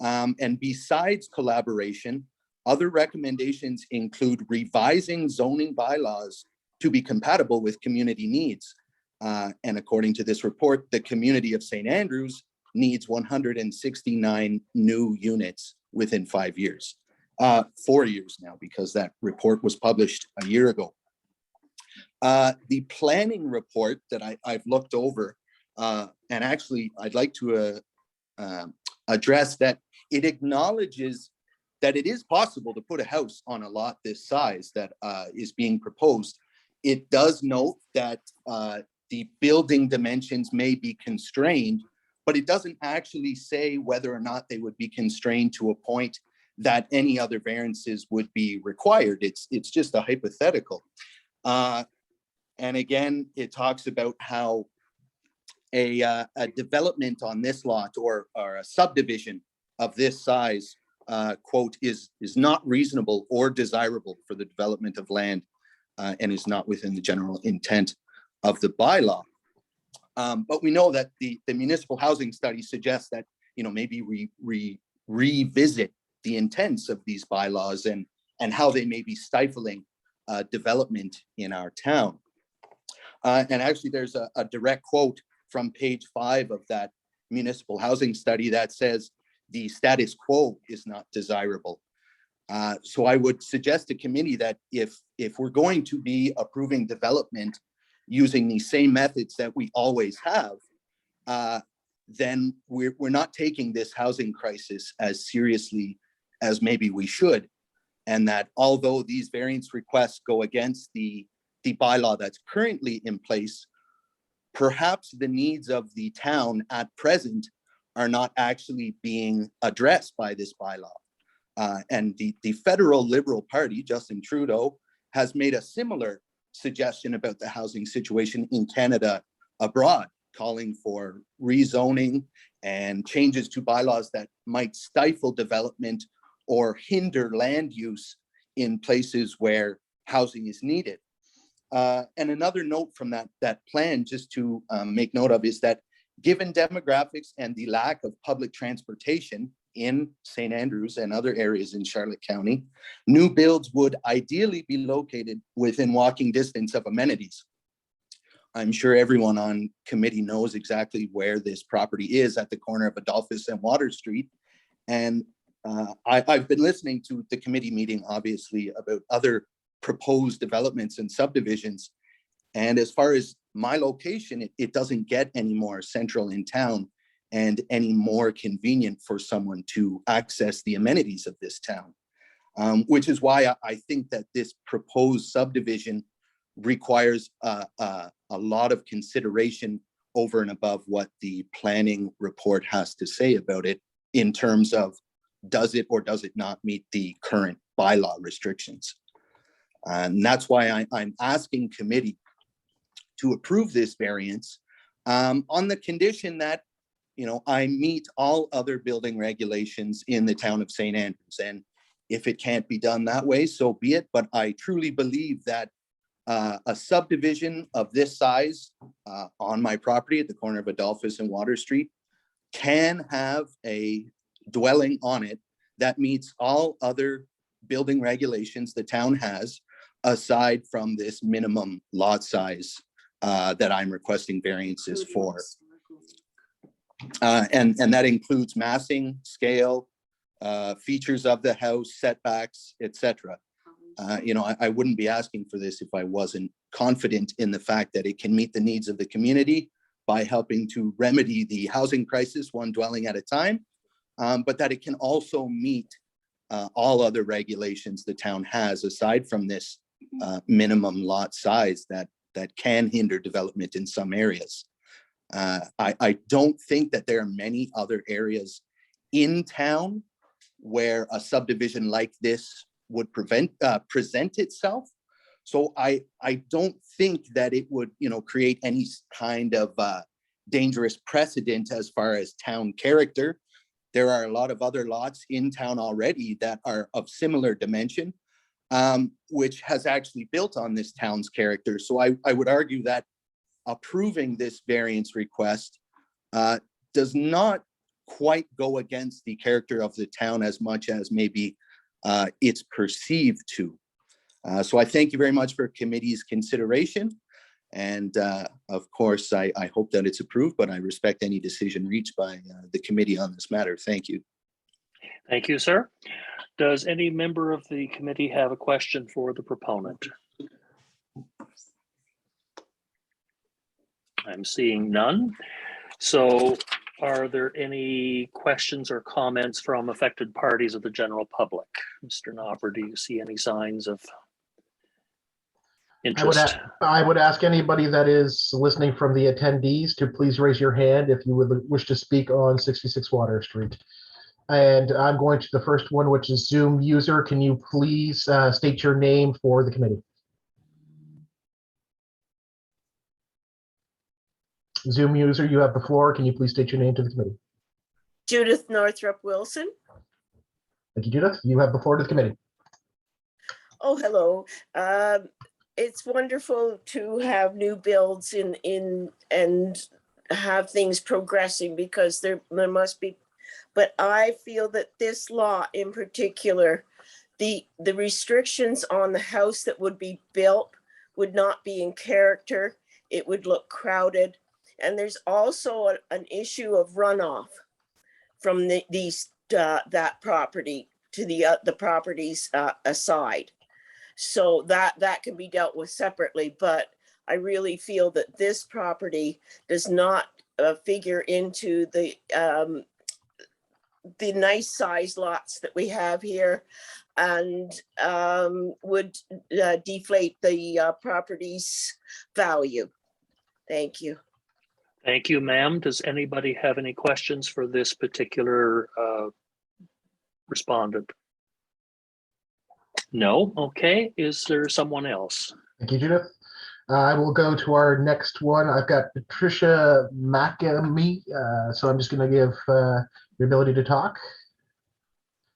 Speaker 12: And besides collaboration, other recommendations include revising zoning bylaws to be compatible with community needs. And according to this report, the community of St. Andrews needs 169 new units within 5 years. 4 years now, because that report was published a year ago. The planning report that I've looked over, and actually I'd like to addressed that it acknowledges that it is possible to put a house on a lot this size that is being proposed. It does note that the building dimensions may be constrained, but it doesn't actually say whether or not they would be constrained to a point that any other variances would be required. It's just a hypothetical. And again, it talks about how a development on this lot or a subdivision of this size, quote, is not reasonable or desirable for the development of land and is not within the general intent of the bylaw. But we know that the municipal housing study suggests that, maybe we revisit the intents of these bylaws and how they may be stifling development in our town. And actually, there's a direct quote from page 5 of that municipal housing study that says the status quo is not desirable. So I would suggest to committee that if we're going to be approving development using the same methods that we always have, then we're not taking this housing crisis as seriously as maybe we should. And that although these variance requests go against the bylaw that's currently in place, perhaps the needs of the town at present are not actually being addressed by this bylaw. And the federal Liberal Party, Justin Trudeau, has made a similar suggestion about the housing situation in Canada abroad, calling for rezoning and changes to bylaws that might stifle development or hinder land use in places where housing is needed. And another note from that plan, just to make note of, is that given demographics and the lack of public transportation in St. Andrews and other areas in Charlotte County, new builds would ideally be located within walking distance of amenities. I'm sure everyone on committee knows exactly where this property is, at the corner of Adolphus and Water Street. And I've been listening to the committee meeting, obviously, about other proposed developments and subdivisions. And as far as my location, it doesn't get any more central in town and any more convenient for someone to access the amenities of this town, which is why I think that this proposed subdivision requires a lot of consideration over and above what the planning report has to say about it, in terms of does it or does it not meet the current bylaw restrictions. And that's why I'm asking committee to approve this variance on the condition that, I meet all other building regulations in the town of St. Andrews. And if it can't be done that way, so be it. But I truly believe that a subdivision of this size on my property at the corner of Adolphus and Water Street can have a dwelling on it that meets all other building regulations the town has, aside from this minimum lot size that I'm requesting variances for. And that includes massing, scale, features of the house, setbacks, etc. I wouldn't be asking for this if I wasn't confident in the fact that it can meet the needs of the community by helping to remedy the housing crisis one dwelling at a time, but that it can also meet all other regulations the town has, aside from this minimum lot size that can hinder development in some areas. I don't think that there are many other areas in town where a subdivision like this would present itself. So I don't think that it would, create any kind of dangerous precedent as far as town character. There are a lot of other lots in town already that are of similar dimension, which has actually built on this town's character. So I would argue that approving this variance request does not quite go against the character of the town as much as maybe it's perceived to. So I thank you very much for committee's consideration. And of course, I hope that it's approved, but I respect any decision reached by the committee on this matter. Thank you.
Speaker 2: Thank you, sir. Does any member of the committee have a question for the proponent? I'm seeing none. So Are there any questions or comments from affected parties of the general public? Mr. Knopper, do you see any signs of interest?
Speaker 7: I would ask anybody that is listening from the attendees to please raise your hand if you would wish to speak on 66 Water Street. And I'm going to the first one, which is Zoom user. Can you please state your name for the committee? Zoom user, you have the floor. Can you please state your name to the committee?
Speaker 13: Judith Northrup Wilson.
Speaker 7: Thank you, Judith. You have the floor to the committee.
Speaker 13: Oh, hello. It's wonderful to have new builds in and have things progressing, because there must be, but I feel that this law in particular, the restrictions on the house that would be built would not be in character. It would look crowded. And there's also an issue of runoff from that property to the properties aside. So that can be dealt with separately, but I really feel that this property does not figure into the nice size lots that we have here, and would deflate the property's value. Thank you.
Speaker 2: Thank you, ma'am. Does anybody have any questions for this particular respondent? No? Okay. Is there someone else?
Speaker 7: Thank you, Judith. I will go to our next one. I've got Patricia McAmey. So I'm just going to give the ability to talk.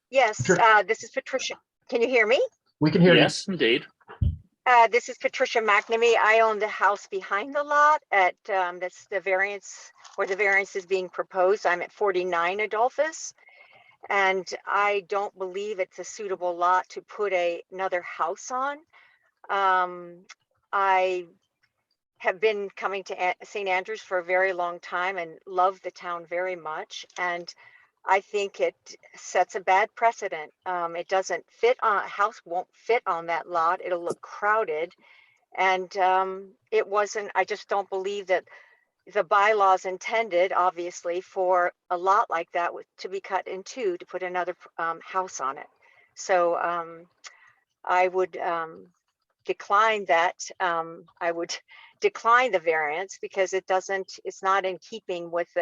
Speaker 14: Yes, this is Patricia. Can you hear me?
Speaker 7: We can hear you.
Speaker 2: Yes, indeed.
Speaker 14: This is Patricia McNamee. I own the house behind the lot at that's the variance, where the variance is being proposed. I'm at 49 Adolphus, and I don't believe it's a suitable lot to put another house on. I have been coming to St. Andrews for a very long time and love the town very much, and I think it sets a bad precedent. It doesn't fit on, a house won't fit on that lot. It'll look crowded. And it wasn't, I just don't believe that the bylaws intended, obviously, for a lot like that to be cut in two to put another house on it. So I would decline that. I would decline the variance because it's not in keeping with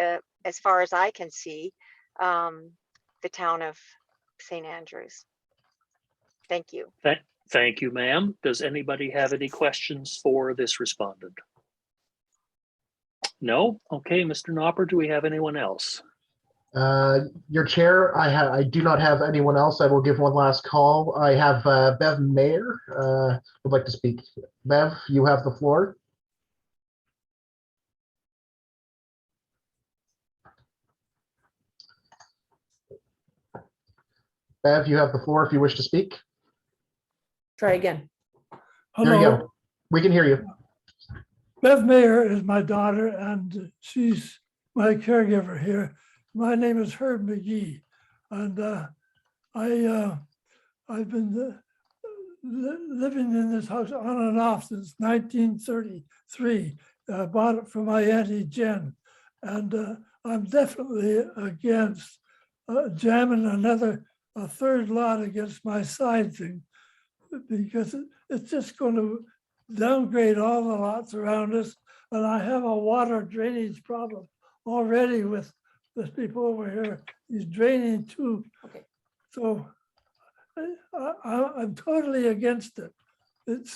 Speaker 14: as far as I can see, the town of St. Andrews. Thank you.
Speaker 2: Thank you, ma'am. Does anybody have any questions for this respondent? No? Okay, Mr. Knopper, do we have anyone else?
Speaker 7: Your chair, I do not have anyone else. I will give one last call. I have Bev Mayer would like to speak. Bev, you have the floor. Bev, you have the floor if you wish to speak.
Speaker 15: Try again.
Speaker 7: There you go. We can hear you.
Speaker 16: Bev Mayer is my daughter, and she's my caregiver here. My name is Herb McGee, and I've been living in this house on and off since 1933. I bought it from my Auntie Jen, and I'm definitely against jamming a third lot against my side thing, because it's just going to downgrade all the lots around us. And I have a water drainage problem already with the people over here. He's draining too.
Speaker 15: Okay.
Speaker 16: So I'm totally against it. It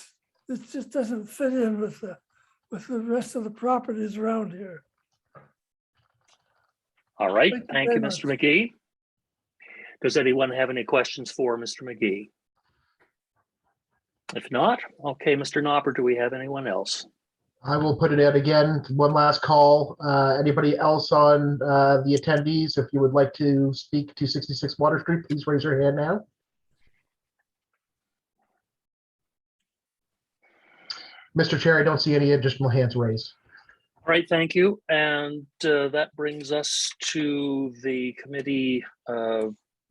Speaker 16: just doesn't fit in with the rest of the properties around here.
Speaker 2: All right. Thank you, Mr. McGee. Does anyone have any questions for Mr. McGee? If not, okay, Mr. Knopper, do we have anyone else?
Speaker 7: I will put it out again. One last call. Anybody else on the attendees, if you would like to speak to 66 Water Street, please raise your hand now. Mr. Chair, I don't see any additional hands raised.
Speaker 2: All right, thank you. And that brings us to the committee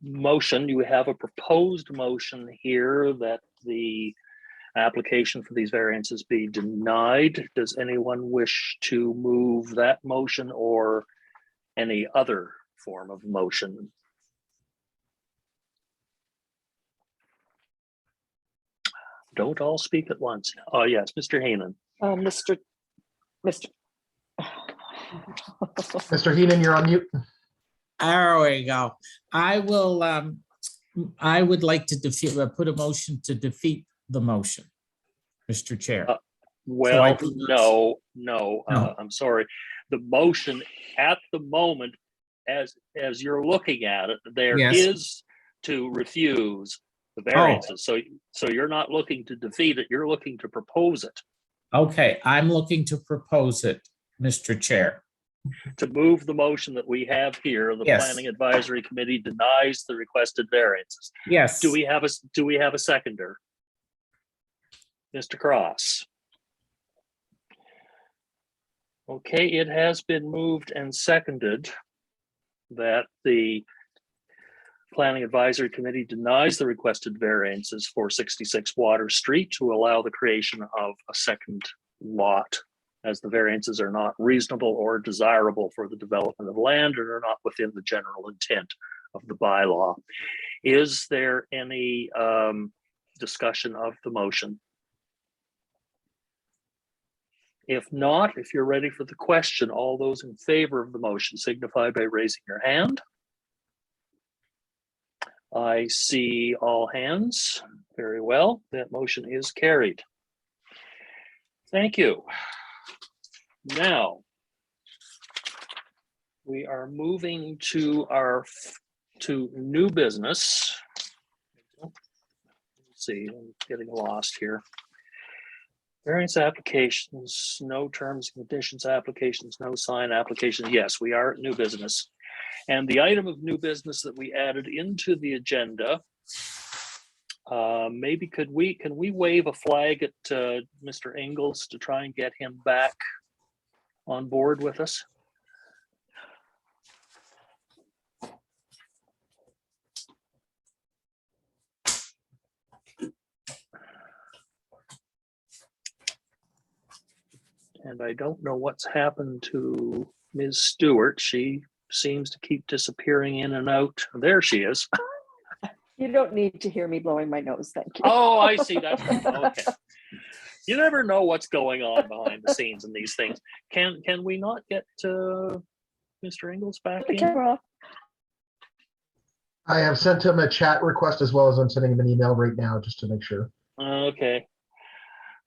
Speaker 2: motion. You have a proposed motion here that the application for these variances be denied. Does anyone wish to move that motion or any other form of motion? Don't all speak at once. Oh, yes, Mr. Heenan.
Speaker 17: Mr.
Speaker 7: Mr. Heenan, you're on mute.
Speaker 8: There we go. I will, I would like to defeat, put a motion to defeat the motion, Mr. Chair.
Speaker 2: Well,
Speaker 8: do not-
Speaker 2: no,
Speaker 8: No.
Speaker 2: I'm sorry. The motion at the moment, as you're looking at it, there
Speaker 8: Yes.
Speaker 2: is to refuse the variances. So you're not looking to defeat it, you're looking to propose it.
Speaker 8: Okay, I'm looking to propose it, Mr. Chair.
Speaker 2: To move the motion that we have here, the
Speaker 8: Yes.
Speaker 2: Planning Advisory Committee denies the requested variances.
Speaker 8: Yes.
Speaker 2: Do we have a seconder? Mr. Cross? Okay, it has been moved and seconded that the Planning Advisory Committee denies the requested variances for 66 Water Street to allow the creation of a second lot, as the variances are not reasonable or desirable for the development of land and are not within the general intent of the bylaw. Is there any discussion of the motion? If not, if you're ready for the question, all those in favor of the motion signify by raising your hand. I see all hands. Very well. That motion is carried. Thank you. Now, we are moving to new business. Let's see, I'm getting lost here. Variance applications, no terms and conditions applications, no sign applications. Yes, we are at new business. And the item of new business that we added into the agenda, maybe can we wave a flag at Mr. Ingalls to try and get him back on board with us? And I don't know what's happened to Ms. Stewart. She seems to keep disappearing in and out. There she is.
Speaker 17: You don't need to hear me blowing my nose, thank you.
Speaker 2: Oh, I see. That's right. Okay. You never know what's going on behind the scenes in these things. Can we not get Mr. Ingalls back
Speaker 17: The
Speaker 2: in?
Speaker 17: camera.
Speaker 7: I have sent him a chat request as well as I'm sending him an email right now just to make sure.
Speaker 2: Okay.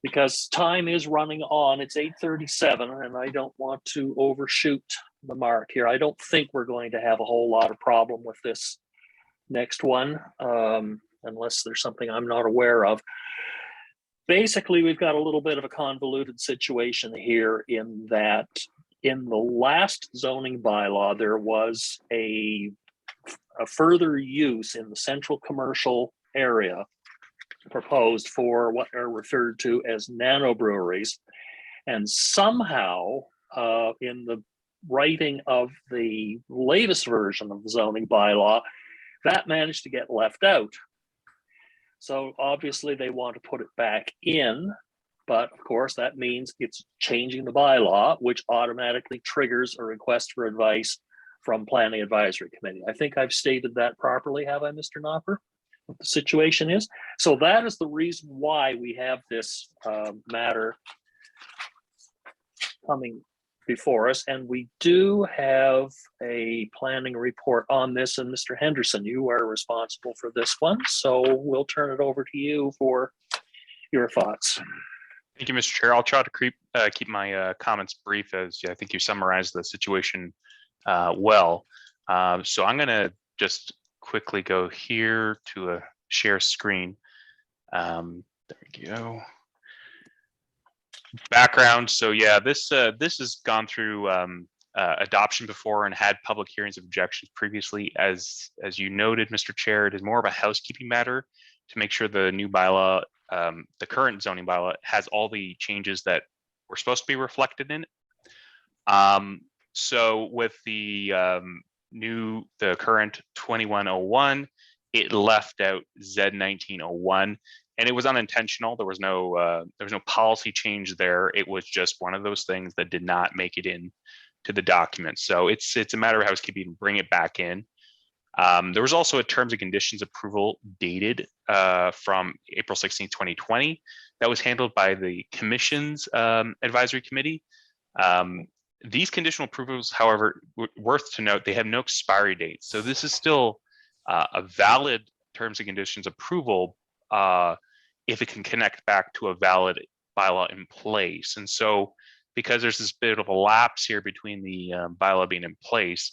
Speaker 2: Because time is running on. It's 8:37 and I don't want to overshoot the mark here. I don't think we're going to have a whole lot of problem with this next one, unless there's something I'm not aware of. Basically, we've got a little bit of a convoluted situation here in that in the last zoning bylaw, there was a further use in the central commercial area proposed for what are referred to as nanobreweries. And somehow in the writing of the latest version of the zoning bylaw, that managed to get left out. So obviously they want to put it back in, but of course that means it's changing the bylaw, which automatically triggers a request for advice from Planning Advisory Committee. I think I've stated that properly, have I, Mr. Knopper? What the situation is. So that is the reason why we have this matter coming before us. And we do have a planning report on this. And Mr. Henderson, you are responsible for this one. So we'll turn it over to you for your thoughts.
Speaker 11: Thank you, Mr. Chair. I'll try to keep my comments brief, as I think you summarized the situation well. So I'm going to just quickly go here to a share screen. There we go. Background. So yeah, this has gone through adoption before and had public hearings of objections previously. As you noted, Mr. Chair, it is more of a housekeeping matter to make sure the new bylaw, the current zoning bylaw, has all the changes that were supposed to be reflected in it. So with the current 2101, it left out Z1901, and it was unintentional. There was no policy change there. It was just one of those things that did not make it in the document. So it's a matter of housekeeping, bring it back in. There was also a terms and conditions approval dated from April 16, 2020 that was handled by the commission's advisory committee. These conditional approvals, however, worth to note, they have no expiry date. So this is still a valid terms and conditions approval if it can connect back to a valid bylaw in place. And so because there's this bit of a lapse here between the bylaw being in place,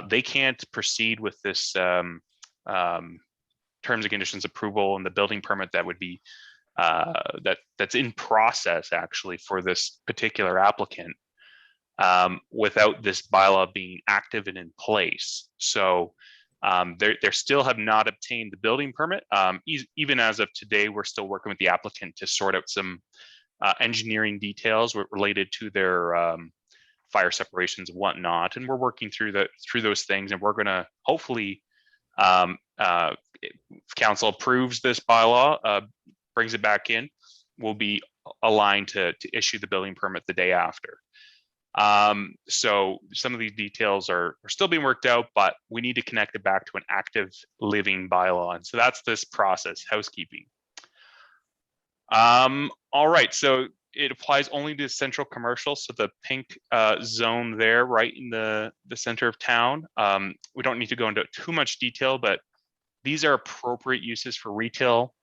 Speaker 11: they can't proceed with this terms and conditions approval and the building permit that would be that's in process actually for this particular applicant without this bylaw being active and in place. So they still have not obtained the building permit. Even as of today, we're still working with the applicant to sort out some engineering details related to their fire separations and whatnot. And we're working through those things, and we're going to hopefully, if council approves this bylaw, brings it back in, we'll be aligned to issue the building permit the day after. So some of these details are still being worked out, but we need to connect it back to an active living bylaw. And so that's this process, housekeeping. All right, so it applies only to central commercial. So the pink zone there, right in the center of town. We don't need to go into too much detail, but these are appropriate uses for retail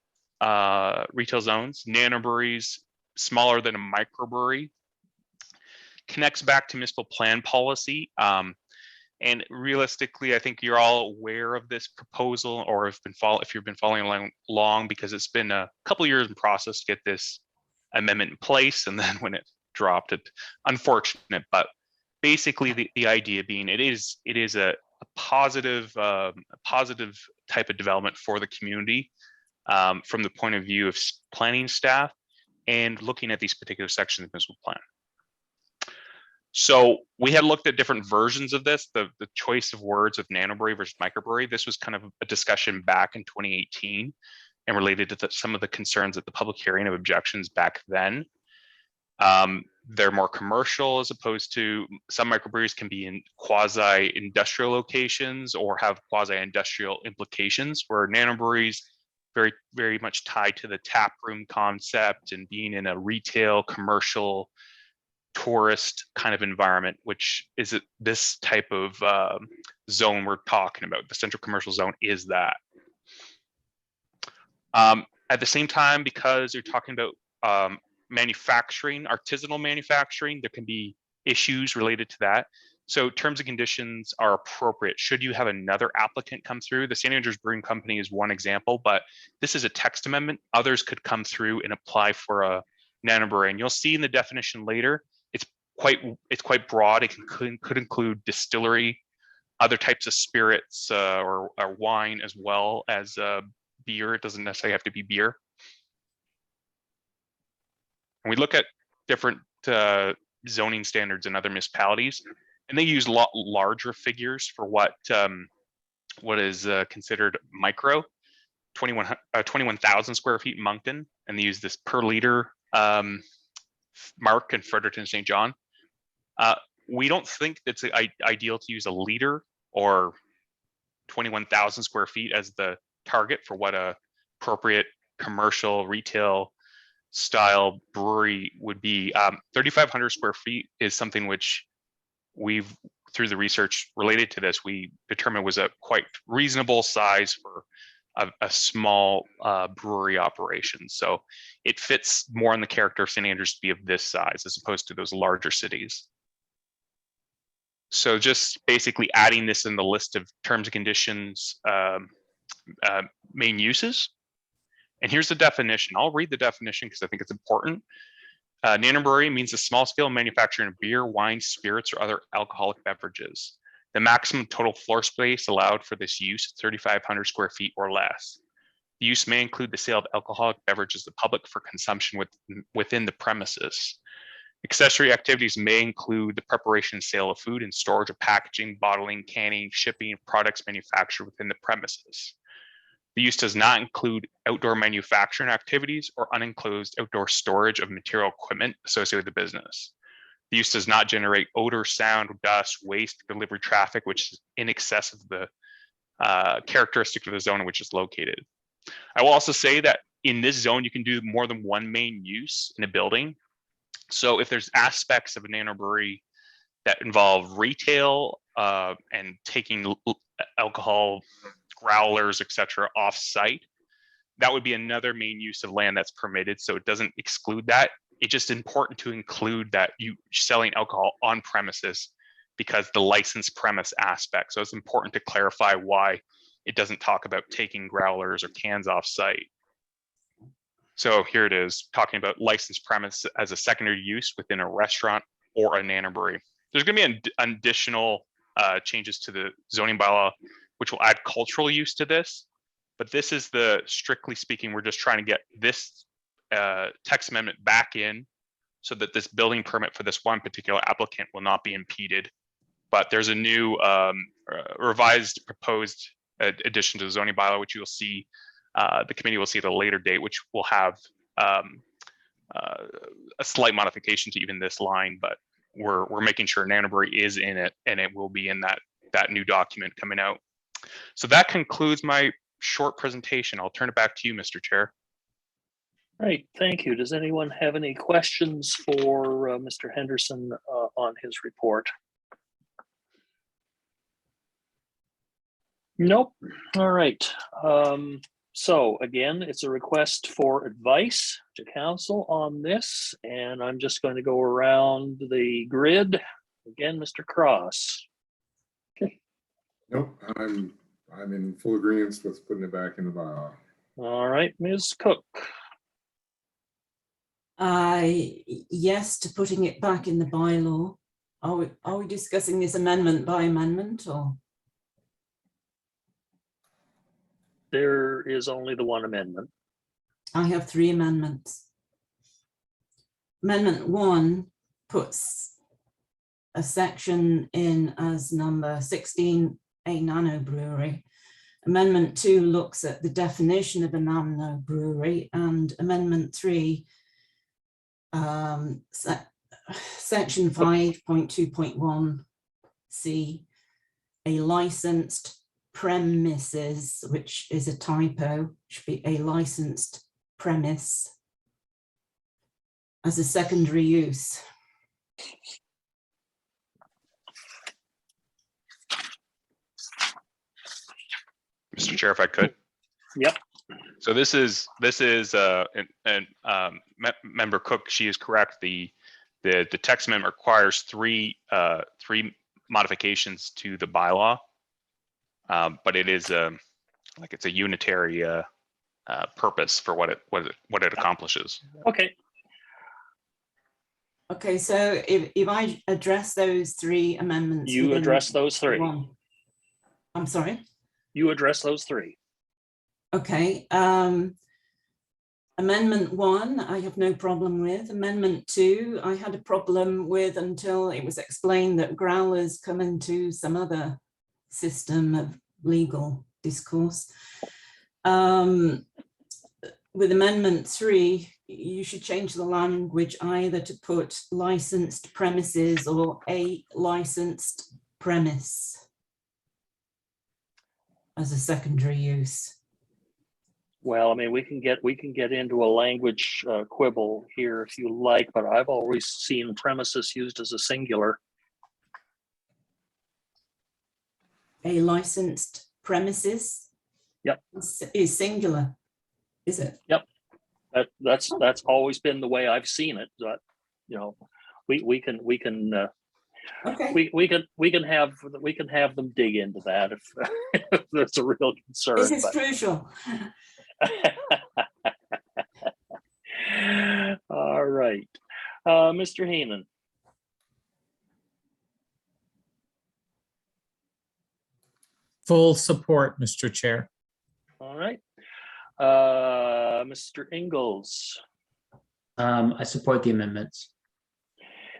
Speaker 11: zones. Nanobreweries, smaller than a microbrewery, connects back to municipal plan policy. And realistically, I think you're all aware of this proposal, or if you've been following along, because it's been a couple of years in process to get this amendment in place, and then when it dropped, it unfortunate. But basically, the idea being it is a positive type of development for the community from the point of view of planning staff and looking at these particular sections of the municipal plan. So we had looked at different versions of this, the choice of words of nanobrewery versus microbrewery. This was kind of a discussion back in 2018 and related to some of the concerns at the public hearing of objections back then. They're more commercial, as opposed to some microbreweries can be in quasi-industrial locations or have quasi-industrial implications, where nanobreweries very, very much tied to the tap room concept and being in a retail, commercial, tourist kind of environment, which is this type of zone we're talking about. The central commercial zone is that. At the same time, because you're talking about manufacturing, artisanal manufacturing, there can be issues related to that. So terms and conditions are appropriate. Should you have another applicant come through, the St. Andrews Brewing Company is one example, but this is a text amendment. Others could come through and apply for a nanobrewery, and you'll see in the definition later, it's quite broad. It could include distillery, other types of spirits, or wine, as well as beer. It doesn't necessarily have to be beer. And we look at different zoning standards in other municipalities, and they use larger figures for what is considered micro, 21,000 square feet in Moncton, and they use this per liter mark in Fredericton, St. John. We don't think it's ideal to use a liter or 21,000 square feet as the target for what a appropriate commercial retail style brewery would be. 3,500 square feet is something which we've, through the research related to this, we determined was a quite reasonable size for a small brewery operation. So it fits more in the character of St. Andrews to be of this size as opposed to those larger cities. So just basically adding this in the list of terms and conditions, main uses. And here's the definition. I'll read the definition because I think it's important. Nanobrewery means a small scale manufacturing of beer, wine, spirits, or other alcoholic beverages. The maximum total floor space allowed for this use is 3,500 square feet or less. The use may include the sale of alcoholic beverages to the public for consumption within the premises. Accessory activities may include the preparation and sale of food and storage of packaging, bottling, canning, shipping of products manufactured within the premises. The use does not include outdoor manufacturing activities or unenclosed outdoor storage of material equipment associated with the business. The use does not generate odor, sound, dust, waste, delivery traffic, which is in excess of the characteristic of the zone in which it's located. I will also say that in this zone, you can do more than one main use in a building. So if there's aspects of a nanobrewery that involve retail and taking alcohol, growlers, etc., off-site, that would be another main use of land that's permitted. So it doesn't exclude that. It's just important to include that you selling alcohol on premises because the licensed premise aspect. So it's important to clarify why it doesn't talk about taking growlers or cans off-site. So here it is, talking about licensed premise as a secondary use within a restaurant or a nanobrewery. There's going to be additional changes to the zoning bylaw, which will add cultural use to this. But this is the, strictly speaking, we're just trying to get this text amendment back in so that this building permit for this one particular applicant will not be impeded. But there's a new revised proposed addition to the zoning bylaw, which you'll see, the committee will see at a later date, which will have a slight modification to even this line, but we're making sure nanobrewery is in it, and it will be in that new document coming out. So that concludes my short presentation. I'll turn it back to you, Mr. Chair.
Speaker 2: Right, thank you. Does anyone have any questions for Mr. Henderson on his report? Nope. All right. So again, it's a request for advice to council on this, and I'm just going to go around the grid. Again, Mr. Cross.
Speaker 10: Nope, I'm in full agreement with putting it back in the bylaw.
Speaker 2: All right, Ms. Cook.
Speaker 5: Yes to putting it back in the bylaw. Are we discussing this amendment by amendment, or?
Speaker 2: There is only the one amendment.
Speaker 5: I have 3 amendments. Amendment 1 puts a section in as number 16, a nanobrewery. Amendment 2 looks at the definition of a nanobrewery, and Amendment 3, section 5.2.1c, a licensed premises, which is a typo, should be a licensed premise as a secondary use.
Speaker 11: Mr. Chair, if I could.
Speaker 2: Yep.
Speaker 11: So this is Member Cook, she is correct. The text amendment requires three modifications to the bylaw. But it is like it's a unitary purpose for what it accomplishes.
Speaker 2: Okay.
Speaker 5: Okay, so if I address those 3 amendments,
Speaker 2: you address those 3.
Speaker 5: I'm sorry.
Speaker 2: You address those 3.
Speaker 5: Okay. Amendment 1, I have no problem with. Amendment 2, I had a problem with until it was explained that growlers come into some other system of legal discourse. With Amendment 3, you should change the language either to put licensed premises or a licensed premise as a secondary use.
Speaker 2: Well, I mean, we can get into a language quibble here if you like, but I've always seen premises used as a singular.
Speaker 5: A licensed premises.
Speaker 2: Yep.
Speaker 5: Is singular, is it?
Speaker 2: Yep. That's always been the way I've seen it. But you know, we can
Speaker 5: okay.
Speaker 2: we can have them dig into that if, if there's a real concern.
Speaker 5: This is crucial.
Speaker 2: All right, Mr. Heenan.
Speaker 8: Full support, Mr. Chair.
Speaker 2: All right, Mr. Ingalls.
Speaker 6: I support the amendments.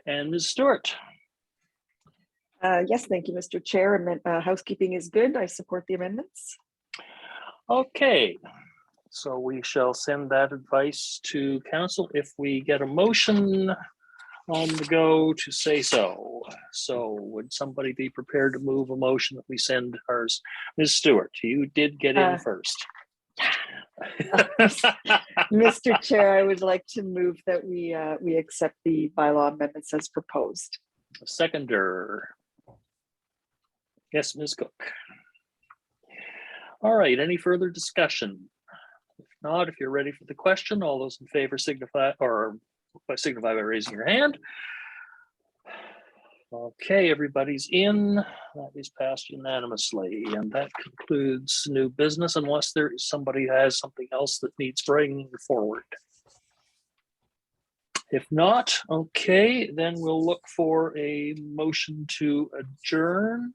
Speaker 2: And Ms. Stewart.
Speaker 17: Yes, thank you, Mr. Chair. Housekeeping is good. I support the amendments.
Speaker 2: Okay, so we shall send that advice to council. If we get a motion on the go to say so. So would somebody be prepared to move a motion that we send ours? Ms. Stewart, you did get in first.
Speaker 3: Mr. Chair, I would like to move that we accept the bylaw amendments as proposed.
Speaker 2: Seconder. Yes, Ms. Cook. All right, any further discussion? If not, if you're ready for the question, all those in favor signify by raising your hand. Okay, everybody's in. That is passed unanimously, and that concludes new business unless there is somebody who has something else that needs bringing forward. If not, okay, then we'll look for a motion to adjourn.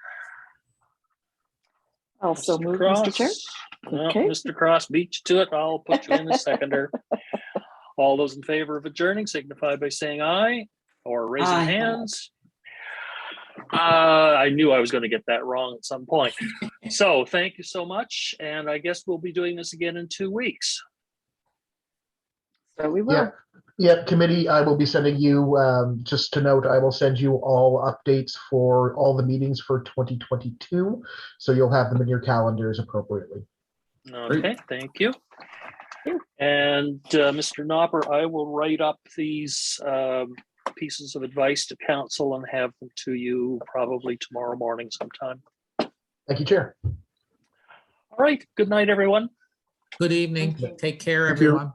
Speaker 3: Also move, Mr. Chair.
Speaker 2: No,
Speaker 3: Okay.
Speaker 2: Mr. Cross beat you to it. I'll put you in as seconder. All those in favor of adjourning signify by saying aye or raising
Speaker 5: Aye.
Speaker 2: hands. I knew I was going to get that wrong at some point. So thank you so much. And I guess we'll be doing this again in 2 weeks.
Speaker 3: So we will.
Speaker 7: Yeah. Yeah, committee, I will be sending you, just to note, I will send you all updates for all the meetings for 2022. So you'll have them in your calendars appropriately.
Speaker 2: Okay, thank you. And Mr. Nopper, I will write up these pieces of advice to council and have them to you probably tomorrow morning sometime.
Speaker 7: Thank you, Chair.
Speaker 2: All right, good night, everyone.
Speaker 8: Good evening. Take care,
Speaker 10: Thank you.
Speaker 8: everyone.